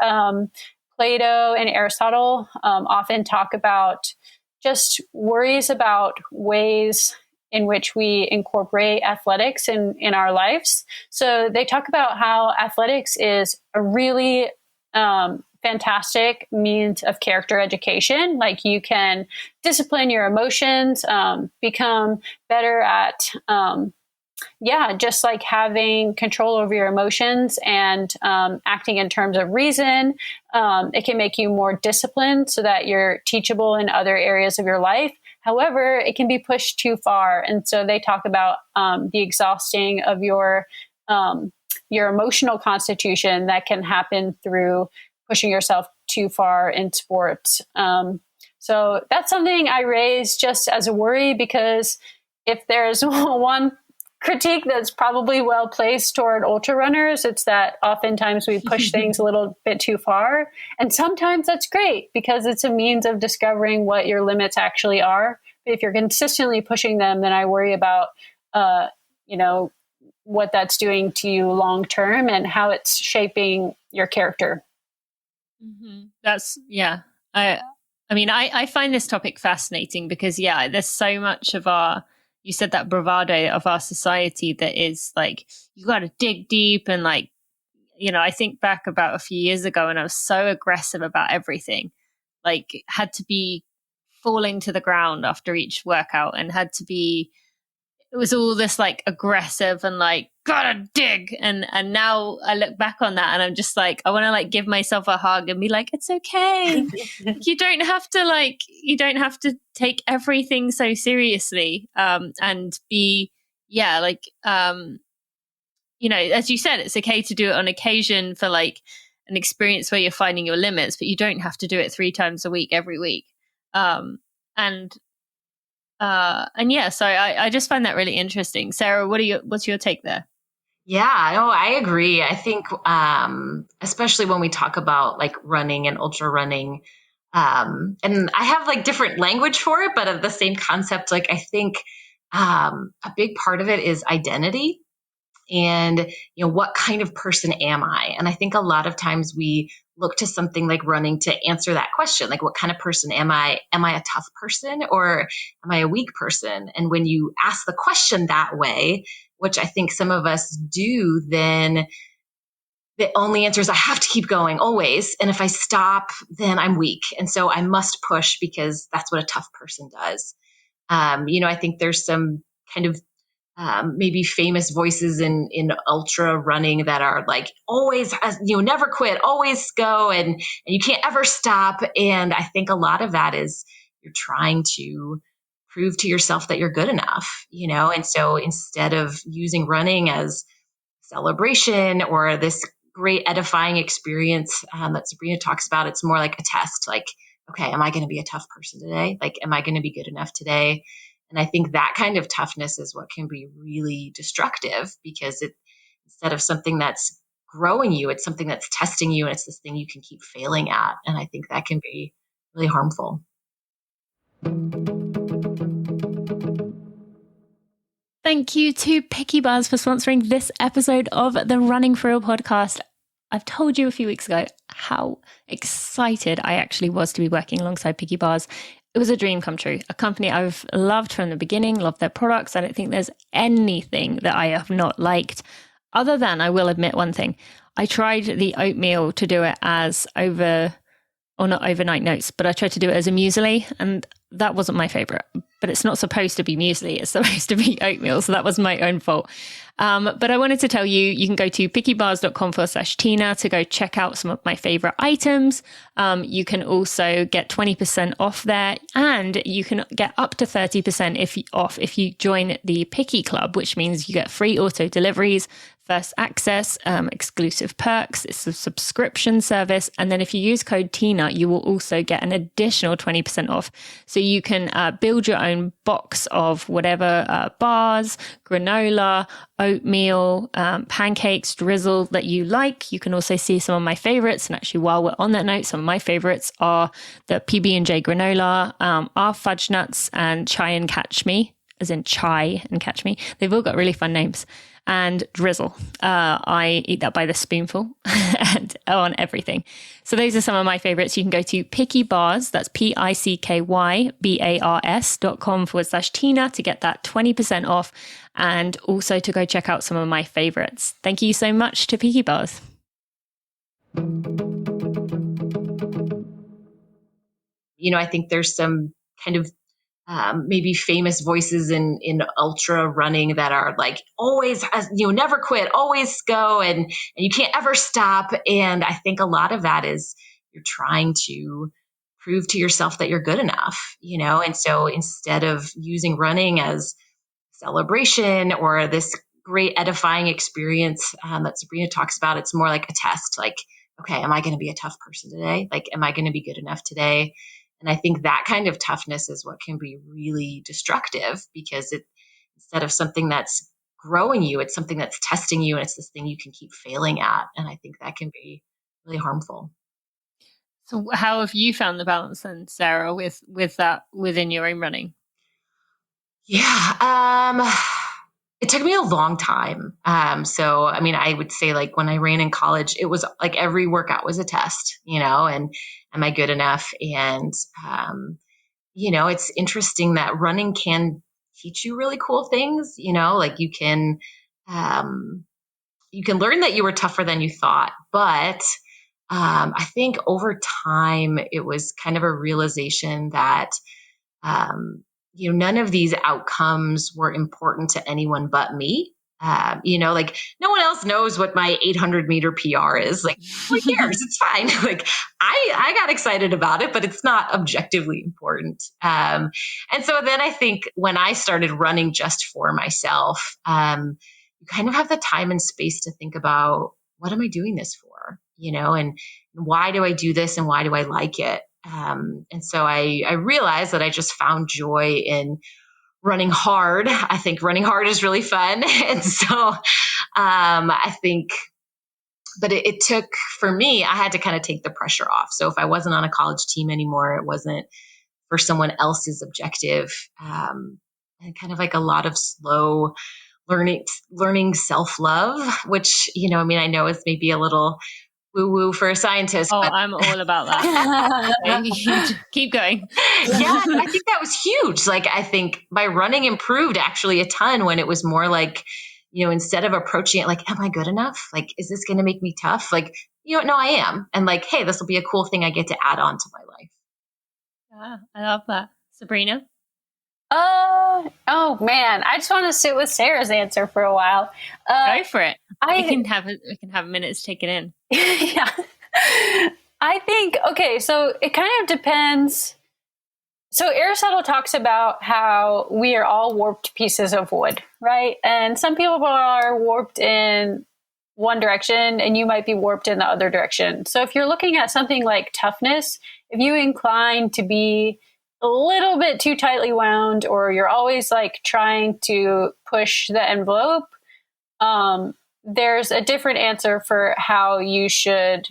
Plato and Aristotle often talk about just worries about ways in which we incorporate athletics in our lives. So they talk about how athletics is a really fantastic means of character education. Like you can discipline your emotions, become better at, just like having control over your emotions and acting in terms of reason. It can make you more disciplined so that you're teachable in other areas of your life. However, it can be pushed too far. And so they talk about the exhausting of your emotional constitution that can happen through pushing yourself too far in sports. So that's something I raise just as a worry, because if there's one critique that's probably well placed toward ultra runners, it's that oftentimes we push things a little bit too far. And sometimes that's great because it's a means of discovering what your limits actually are. But if you're consistently pushing them, then I worry about, what that's doing to you long term and how it's shaping your character. Mm-hmm. I find this topic fascinating because, there's so much of you said that bravado of our society that is like, you got to dig deep. And like, I think back about a few years ago and I was so aggressive about everything, like had to be falling to the ground after each workout and it was all this like aggressive and like, gotta dig. And now I look back on that and I'm just like, I want to like give myself a hug and be like, it's okay. You don't have to take everything so seriously. And be, as you said, it's okay to do it on occasion for like an experience where you're finding your limits, but you don't have to do it 3 times a week, every week. So I just find that really interesting. Sarah, what's your take there? Yeah, no, I agree. I think, especially when we talk about like running and ultra running, and I have like different language for it, but of the same concept, like I think, a big part of it is identity and, what kind of person am I? And I think a lot of times we look to something like running to answer that question. Like, what kind of person am I? Am I a tough person or am I a weak person? And when you ask the question that way, which I think some of us do, then the only answer is I have to keep going always. And if I stop, then I'm weak. And so I must push because that's what a tough person does. I think there's some kind of maybe famous voices in ultra running that are like always, never quit, always go, and you can't ever stop. And I think a lot of that is you're trying to prove to yourself that you're good enough, and so instead of using running as celebration or this great edifying experience that Sabrina talks about, it's more like a test. Like, okay, am I going to be a tough person today? Like, am I going to be good enough today? And I think that kind of toughness is what can be really destructive because instead of something that's growing you, it's something that's testing you, and it's this thing you can keep failing at. And I think that can be really harmful. Thank you to Picky Bars for sponsoring this episode of the Running for Real podcast. I've told you a few weeks ago how excited I actually was to be working alongside Picky Bars. It was a dream come true. A company I've loved from the beginning, loved their products. I don't think there's anything that I have not liked. Other than, I will admit one thing. I tried the oatmeal to do it as not overnight notes, but I tried to do it as a muesli, and that wasn't my favorite. But it's not supposed to be muesli, it's supposed to be oatmeal, so that was my own fault. But I wanted to tell you, you can go to pickybars.com/Tina to go check out some of my favorite items. You can also get 20% off there, and you can get up to 30% if you join the Picky Club, which means you get free auto deliveries, first access, exclusive perks. It's a subscription service. And then if you use code TINA, you will also get an additional 20% off. So you can build your own box of whatever bars, granola, oatmeal, pancakes, drizzle that you like. You can also see some of my favorites. And actually, while we're on that note, some of my favorites are the PB&J granola, our fudge nuts, and chai and catch me, as in chai and catch me. They've all got really fun names. And drizzle. I eat that by the spoonful and on everything. So those are some of my favorites. You can go to Picky Bars, that's PICKYBARS.com/Tina to get that 20% off, and also to go check out some of my favorites. Thank you so much to Picky Bars. I think there's some kind of maybe famous voices in ultra running that are like always, never quit, always go, and you can't ever stop. And I think a lot of that is you're trying to prove to yourself that you're good enough, and so instead of using running as celebration or this great edifying experience that Sabrina talks about, it's more like a test. Like, okay, am I going to be a tough person today? Like, am I going to be good enough today? And I think that kind of toughness is what can be really destructive because instead of something that's growing you, it's something that's testing you, and it's this thing you can keep failing at. And I think that can be really harmful. So how have you found the balance then, Sarah, with that within your own running? Yeah. It took me a long time. So, I would say like when I ran in college, it was like every workout was a test, and am I good enough? And, it's interesting that running can teach you really cool things, like you can learn that you were tougher than you thought. But I think over time, it was kind of a realization that, none of these outcomes were important to anyone but me. Like no one else knows what my 800-meter PR is. Like, who cares? It's fine. Like I got excited about it, but it's not objectively important. And so then I think when I started running just for myself, you kind of have the time and space to think about what am I doing this for? And why do I do this and why do I like it? And so I realized that I just found joy in running hard. I think running hard is really fun. And so I think, but it took, for me, I had to kind of take the pressure off. So if I wasn't on a college team anymore, it wasn't for someone else's objective. And kind of like a lot of slow learning self-love, which, I mean, I know it's maybe a little woo-woo for a scientist. Oh, but I'm all about that. Keep going. Yeah, I think that was huge. Like, I think my running improved actually a ton when it was more like, instead of approaching it like, am I good enough? Like, is this going to make me tough? Like, no, I am. And like, hey, this will be a cool thing I get to add on to my life. Yeah, I love that. Sabrina? Oh man, I just want to sit with Sarah's answer for a while. Go for it. We can have minutes to take it in. Yeah. I think, okay, so it kind of depends. So Aristotle talks about how we are all warped pieces of wood, right? And some people are warped in one direction and you might be warped in the other direction. So if you're looking at something like toughness, if you incline to be a little bit too tightly wound, or you're always like trying to push the envelope, there's a different answer for how you should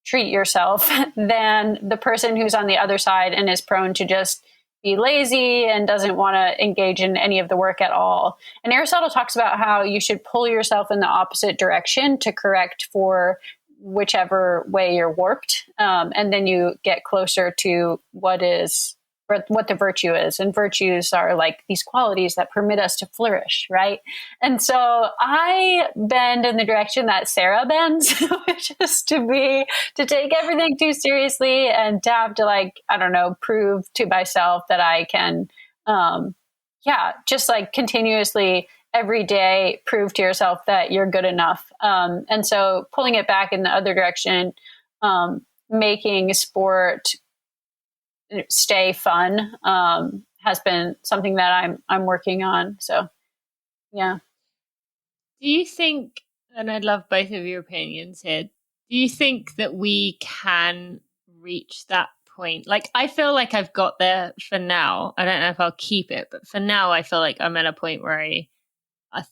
treat yourself than the person who's on the other side and is prone to just be lazy and doesn't want to engage in any of the work at all. And Aristotle talks about how you should pull yourself in the opposite direction to correct for whichever way you're warped. And then you get closer to what the virtue is. And virtues are like these qualities that permit us to flourish, right? And so I bend in the direction that Sarah bends, which is to take everything too seriously and to have to, like, I don't know, prove to myself that I can, just like continuously every day prove to yourself that you're good enough. And so pulling it back in the other direction, making sport stay fun, has been something that I'm working on. So, yeah. Do you think, and I'd love both of your opinions here, do you think that we can reach that point? Like, I feel like I've got there for now. I don't know if I'll keep it, but for now, I feel like I'm at a point where I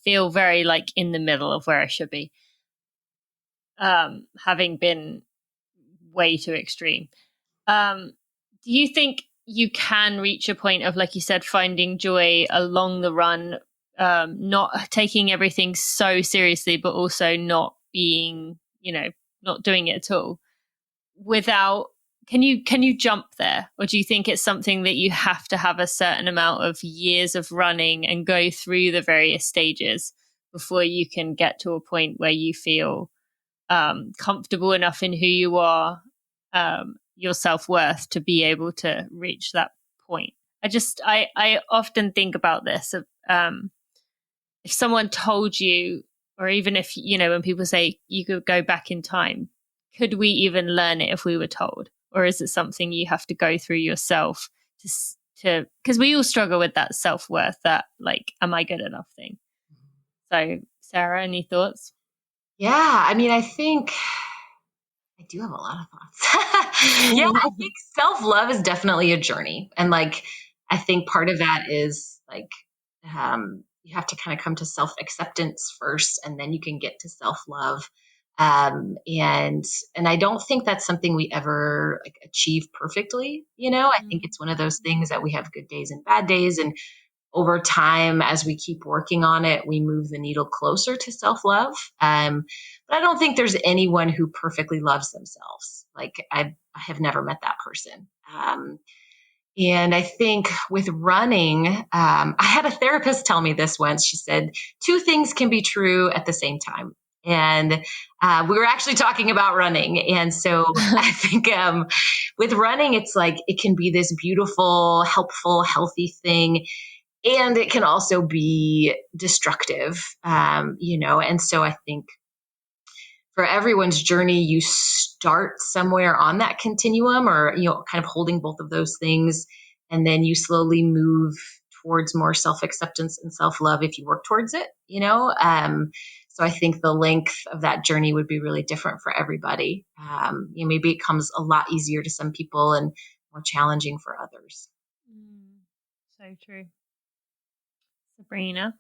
feel very like in the middle of where I should be, having been way too extreme. Do you think you can reach a point of, like you said, finding joy along the run, not taking everything so seriously, but also not being, not doing it at all without, can you jump there? Or do you think it's something that you have to have a certain amount of years of running and go through the various stages before you can get to a point where you feel comfortable enough in who you are, your self-worth, to be able to reach that point? I often think about this. If someone told you, or even if, when people say you could go back in time, could we even learn it if we were told? Or is it something you have to go through yourself to, because we all struggle with that self-worth, that like, am I good enough thing? So Sarah, any thoughts? Yeah, I mean, I think I do have a lot of thoughts. Yeah, I think self-love is definitely a journey. And like, I think part of that is like, you have to kind of come to self-acceptance first, and then you can get to self-love. And I don't think that's something we ever like achieve perfectly. I think it's one of those things that we have good days and bad days. And over time, as we keep working on it, we move the needle closer to self-love. But I don't think there's anyone who perfectly loves themselves. Like, I have never met that person. And I think with running, I had a therapist tell me this once. She said, 2 things can be true at the same time. And we were actually talking about running. And so I think with running, it's like it can be this beautiful, helpful, healthy thing. And it can also be destructive, and so I think for everyone's journey, you start somewhere on that continuum, or, kind of holding both of those things. And then you slowly move towards more self-acceptance and self-love if you work towards it, So I think the length of that journey would be really different for everybody. Maybe it comes a lot easier to some people and more challenging for others. So true. Sabrina?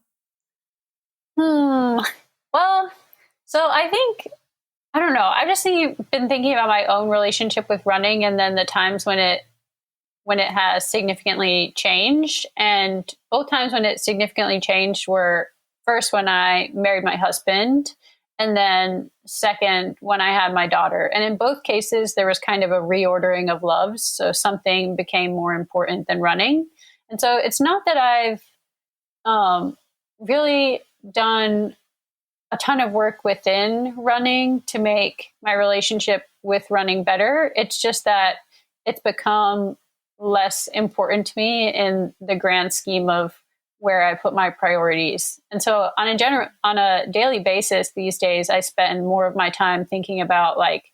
Well, so I don't know. I've just been thinking about my own relationship with running, and then the times when it has significantly changed. And both times when it significantly changed were first when I married my husband, and then second when I had my daughter. And in both cases, there was kind of a reordering of loves. So something became more important than running. And so it's not that I've really done a ton of work within running to make my relationship with running better. It's just that it's become less important to me in the grand scheme of where I put my priorities. And so on a daily basis these days, I spend more of my time thinking about, like,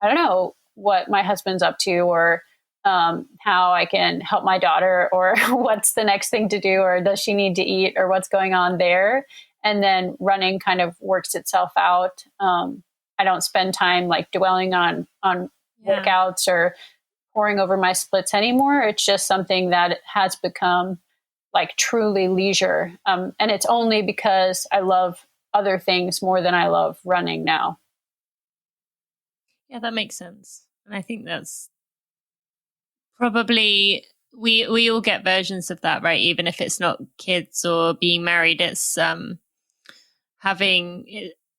I don't know what my husband's up to, or how I can help my daughter, or what's the next thing to do, or does she need to eat, or what's going on there. And then running kind of works itself out. I don't spend time like dwelling on workouts or poring over my splits anymore. It's just something that has become like truly leisure. And it's only because I love other things more than I love running now. Yeah, that makes sense. And I think that's probably, we all get versions of that, right? Even if it's not kids or being married, it's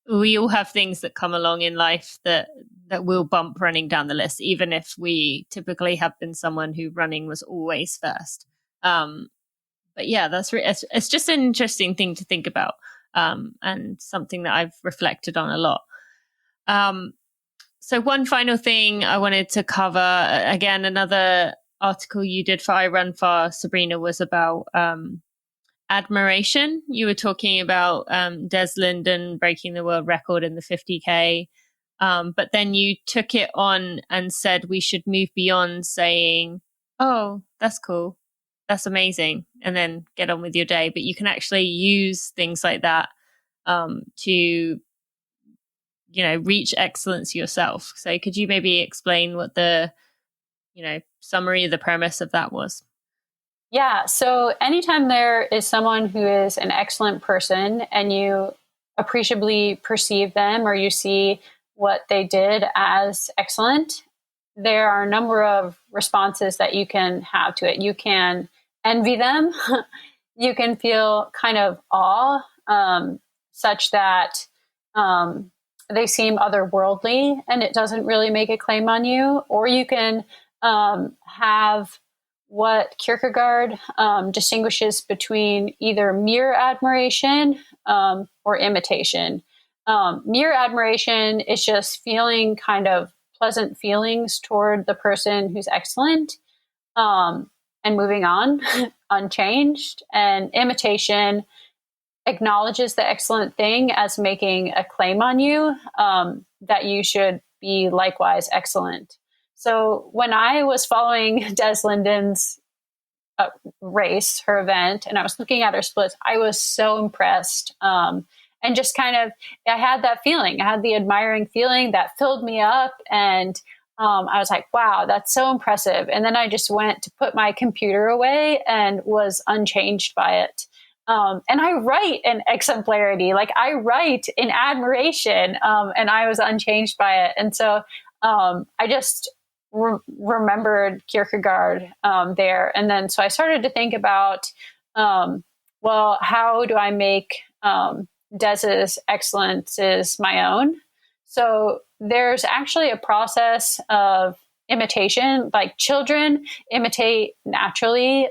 we all have things that come along in life that will bump running down the list, even if we typically have been someone who running was always first. But yeah, it's just an interesting thing to think about, and something that I've reflected on a lot. So one final thing I wanted to cover, again, another article you did for I Run Far, Sabrina, was about admiration. You were talking about Des Linden breaking the world record in the 50K. But then you took it on and said we should move beyond saying, oh, that's cool, that's amazing, and then get on with your day. But you can actually use things like that to, reach excellence yourself. So could you maybe explain what the, summary of the premise of that was? Yeah. So anytime there is someone who is an excellent person and you appreciably perceive them, or you see what they did as excellent, there are a number of responses that you can have to it. You can envy them. You can feel kind of awe, such that they seem otherworldly and it doesn't really make a claim on you. Or you can have what Kierkegaard distinguishes between either mere admiration or imitation. Mere admiration is just feeling kind of pleasant feelings toward the person who's excellent, and moving on unchanged. And imitation acknowledges the excellent thing as making a claim on you, that you should be likewise excellent. So when I was following Des Linden's race, her event, and I was looking at her splits, I was so impressed. And just kind of, I had that feeling. I had the admiring feeling that filled me up. And I was like, wow, that's so impressive. And then I just went to put my computer away and was unchanged by it. And I write in exemplarity, like I write in admiration, and I was unchanged by it. And so I just remembered Kierkegaard there. And then so I started to think about, well, how do I make Des's excellences my own? So there's actually a process of imitation. Like children imitate naturally.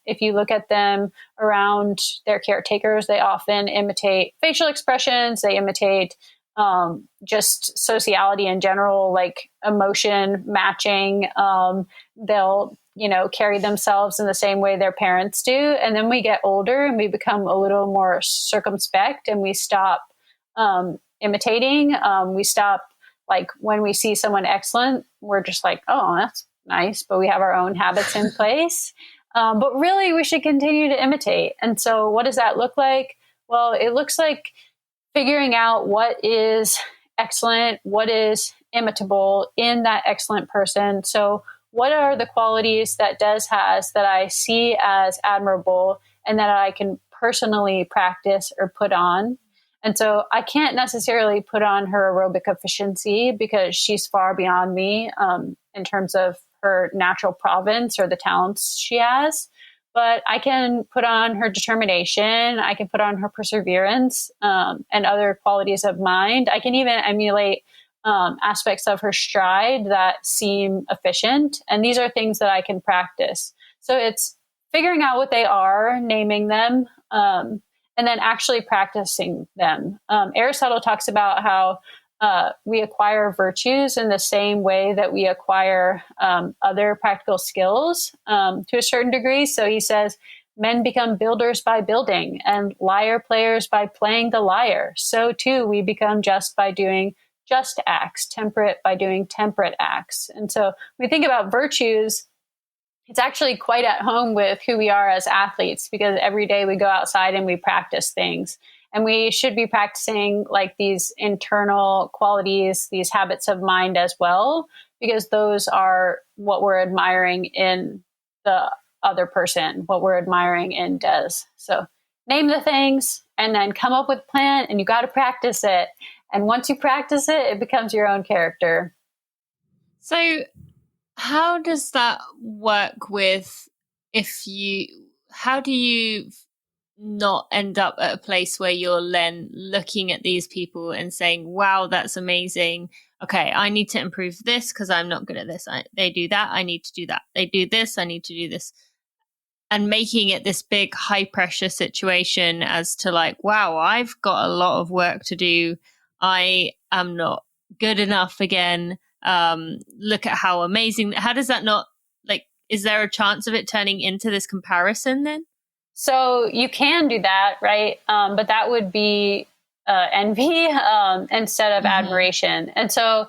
If you look at them around their caretakers, they often imitate facial expressions. They imitate just sociality in general, like emotion matching. They'll, carry themselves in the same way their parents do. And then we get older and we become a little more circumspect and we stop imitating. We stop, like when we see someone excellent, we're just like, oh, that's nice. But we have our own habits in place. But really, we should continue to imitate. And so what does that look like? Well, it looks like figuring out what is excellent, what is imitable in that excellent person. So what are the qualities that Des has that I see as admirable and that I can personally practice or put on? And so I can't necessarily put on her aerobic efficiency because she's far beyond me in terms of her natural province or the talents she has. But I can put on her determination. I can put on her perseverance and other qualities of mind. I can even emulate aspects of her stride that seem efficient. And these are things that I can practice. So it's figuring out what they are, naming them, and then actually practicing them. Aristotle talks about how we acquire virtues in the same way that we acquire other practical skills to a certain degree. So he says, men become builders by building and lyre players by playing the lyre. So too, we become just by doing just acts, temperate by doing temperate acts. And so when we think about virtues, it's actually quite at home with who we are as athletes, because every day we go outside and we practice things. And we should be practicing like these internal qualities, these habits of mind as well, because those are what we're admiring in the other person, what we're admiring in Des. So name the things and then come up with a plan, and you got to practice it. And once you practice it, it becomes your own character. So how does that work with how do you not end up at a place where you're then looking at these people and saying, wow, that's amazing. Okay, I need to improve this because I'm not good at this. They do that, I need to do that. They do this, I need to do this. And making it this big high pressure situation as to like, wow, I've got a lot of work to do. I am not good enough again. Look at how amazing. How does that not, like, is there a chance of it turning into this comparison then? So you can do that, right? But that would be envy instead of admiration. And so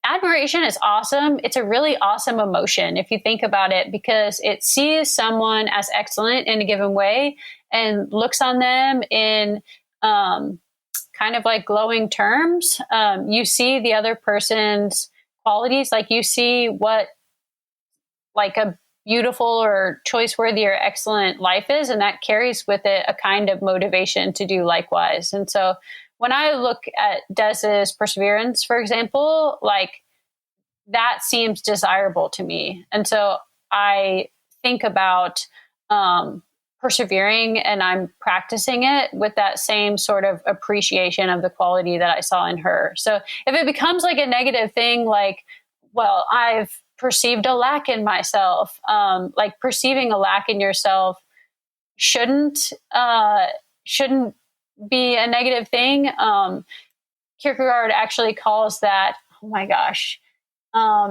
admiration is awesome. It's a really awesome emotion if you think about it, because it sees someone as excellent in a given way and looks on them in kind of like glowing terms. You see the other person's qualities, like you see what like a beautiful or choice-worthy or excellent life is, and that carries with it a kind of motivation to do likewise. And so when I look at Des's perseverance, for example, like that seems desirable to me. And so I think about persevering and I'm practicing it with that same sort of appreciation of the quality that I saw in her. So if it becomes like a negative thing, like, well, I've perceived a lack in myself, like perceiving a lack in yourself shouldn't be a negative thing. Kierkegaard actually calls that, oh my gosh,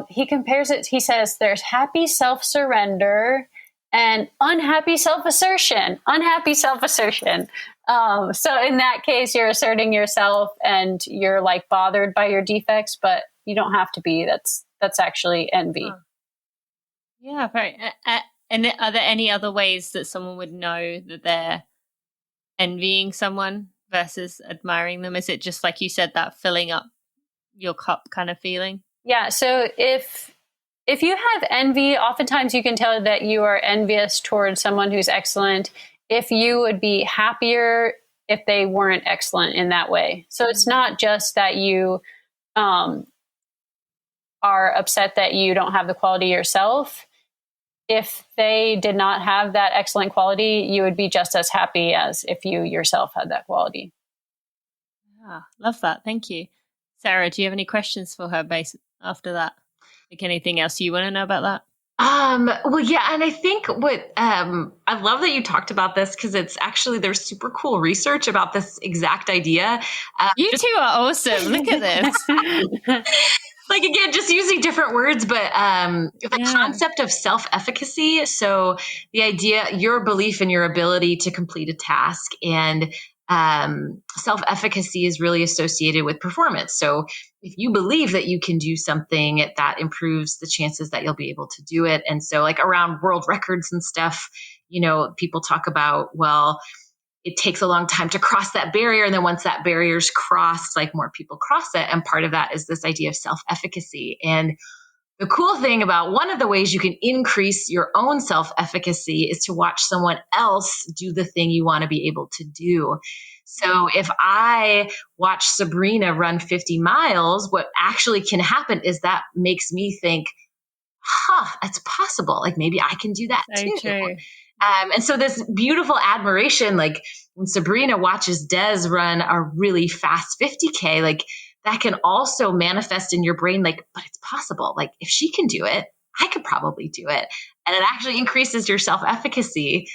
he compares it, he says there's happy self-surrender and unhappy self-assertion. So in that case, you're asserting yourself and you're like bothered by your defects, but you don't have to be. That's actually envy. Oh. Yeah, right. And are there any other ways that someone would know that they're envying someone versus admiring them? Is it just like you said, that filling up your cup kind of feeling? Yeah. So if you have envy, oftentimes you can tell that you are envious towards someone who's excellent. If you would be happier if they weren't excellent in that way. So it's not just that you are upset that you don't have the quality yourself. If they did not have that excellent quality, you would be just as happy as if you yourself had that quality. Yeah, love that. Thank you. Sarah, do you have any questions for her after that? Like anything else you want to know about that? Well, yeah. And I think what, I love that you talked about this because it's actually, there's super cool research about this exact idea. You two are awesome. Look at this. Like, again, just using different words, but the concept of self-efficacy. So the idea, your belief in your ability to complete a task, and self-efficacy is really associated with performance. So if you believe that you can do something, that improves the chances that you'll be able to do it. And so like around world records and stuff, you know, people talk about, well, it takes a long time to cross that barrier. And then once that barrier's crossed, like more people cross it. And part of that is this idea of self-efficacy. And The cool thing about one of the ways you can increase your own self-efficacy is to watch someone else do the thing you want to be able to do. So if I watch Sabrina run 50 miles, what actually can happen is that makes me think, it's possible. Like maybe I can do that So too. true. And so this beautiful admiration, like when Sabrina watches Des run a really fast 50K, like that can also manifest in your brain, like, but it's possible. Like if she can do it, I could probably do it. And it actually increases your self-efficacy,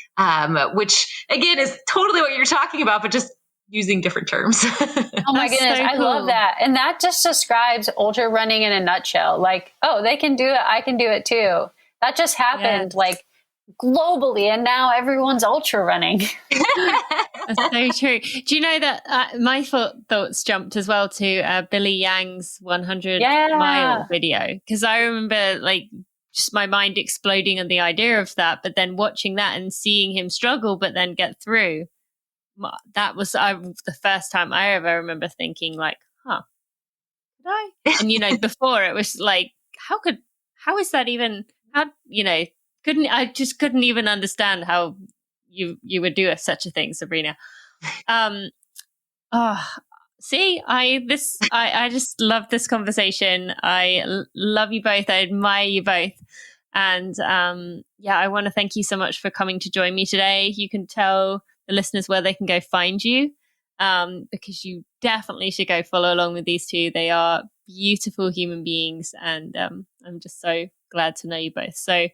which again is totally what you're talking about, but just using different terms. Oh my That's goodness. so I love cool. that. And that just describes ultra running in a nutshell. Like, oh, they can do it. I can do it too. That just happened like globally. And now everyone's ultra running. That's so true. Do you know that my thoughts jumped as well to Billy Yang's 100 mile video? Because I remember like just my mind exploding on the idea of that, but then watching that and seeing him struggle, but then get through. That was the first time I ever remember thinking like, could I? And, before it was like, how is that even, I just couldn't even understand how you would do such a thing, Sabrina. See, I just love this conversation. I love you both. I admire you both. And I want to thank you so much for coming to join me today. You can tell the listeners where they can go find you, because you definitely should go follow along with these two. They are beautiful human beings, and I'm just so glad to know you both. So,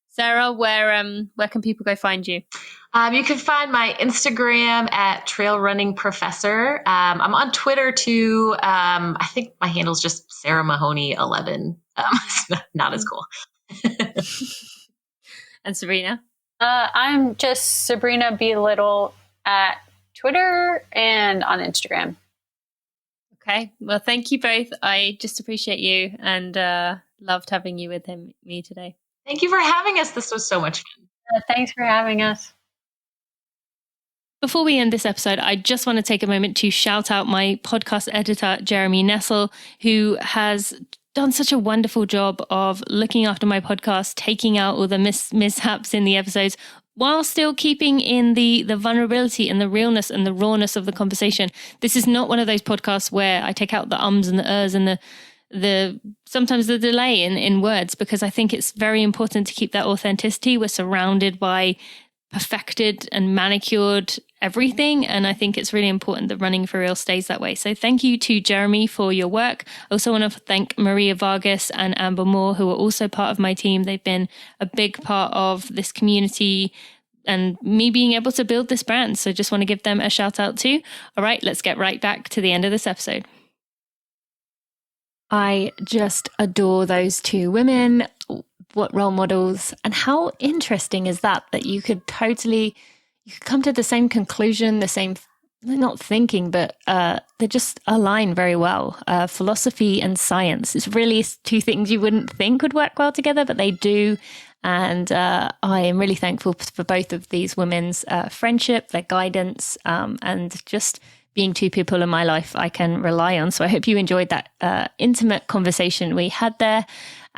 Sarah, where can people go find you? You can find my Instagram at Trail Running Professor. I'm on Twitter too. I think my handle's just Sara Mahoney 11. It's not as cool. And Sabrina? I'm just Sabrina B. Little at Twitter and on Instagram. Okay. Well, thank you both. I just appreciate you and loved having you with me today. Thank you for having us. This was so much fun. Thanks for having us. Before we end this episode, I just want to take a moment to shout out my podcast editor, Jeremy Nessel, who has done such a wonderful job of looking after my podcast, taking out all the mishaps in the episodes, while still keeping in the vulnerability and the realness and the rawness of the conversation. This is not one of those podcasts where I take out the ums and the ers and the sometimes the delay in words, because I think it's very important to keep that authenticity. We're surrounded by perfected and manicured everything, and I think it's really important that Running for Real stays that way. So thank you to Jeremy for your work. I also want to thank Maria Vargas and Amber Moore, who are also part of my team. They've been a big part of this community and me being able to build this brand. So just want to give them a shout out too. All right, let's get right back to the end of this episode. I just adore those two women. What role models, and how interesting is that you could come to the same conclusion, the same, not thinking, but they just align very well. Philosophy and science. It's really two things you wouldn't think would work well together, but they do. And I am really thankful for both of these women's friendship, their guidance, and just being two people in my life I can rely on. So I hope you enjoyed that intimate conversation we had there.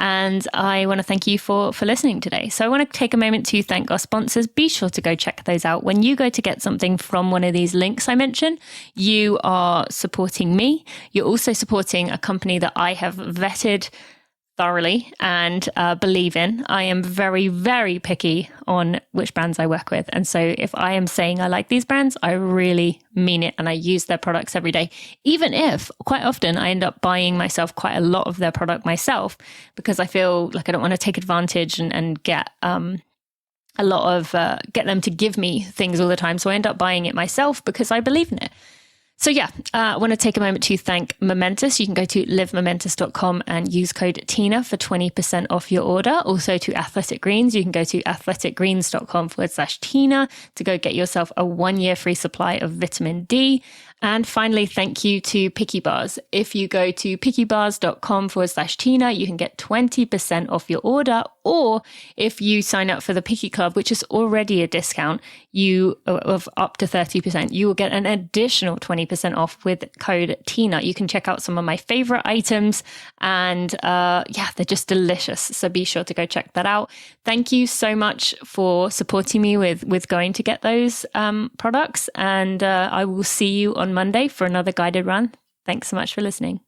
And I want to thank you for listening today. So I want to take a moment to thank our sponsors. Be sure to go check those out. When you go to get something from one of these links I mentioned, you are supporting me. You're also supporting a company that I have vetted thoroughly and believe in. I am very, very picky on which brands I work with. And so if I am saying I like these brands, I really mean it. And I use their products every day, even if quite often I end up buying myself quite a lot of their product myself, because I feel like I don't want to take advantage and get a lot of, get them to give me things all the time. So I end up buying it myself because I believe in it. So I want to take a moment to thank Momentous. You can go to livemomentous.com and use code TINA for 20% off your order. Also to Athletic Greens, you can go to athleticgreens.com/TINA to go get yourself a 1-year free supply of vitamin D. And finally, thank you to Picky Bars. If you go to pickybars.com/Tina, you can get 20% off your order. Or if you sign up for the Picky Club, which is already a discount, of up to 30%, you will get an additional 20% off with code Tina. You can check out some of my favorite items, and they're just delicious. So be sure to go check that out. Thank you so much for supporting me with going to get those products, and I will see you on Monday for another guided run. Thanks so much for listening.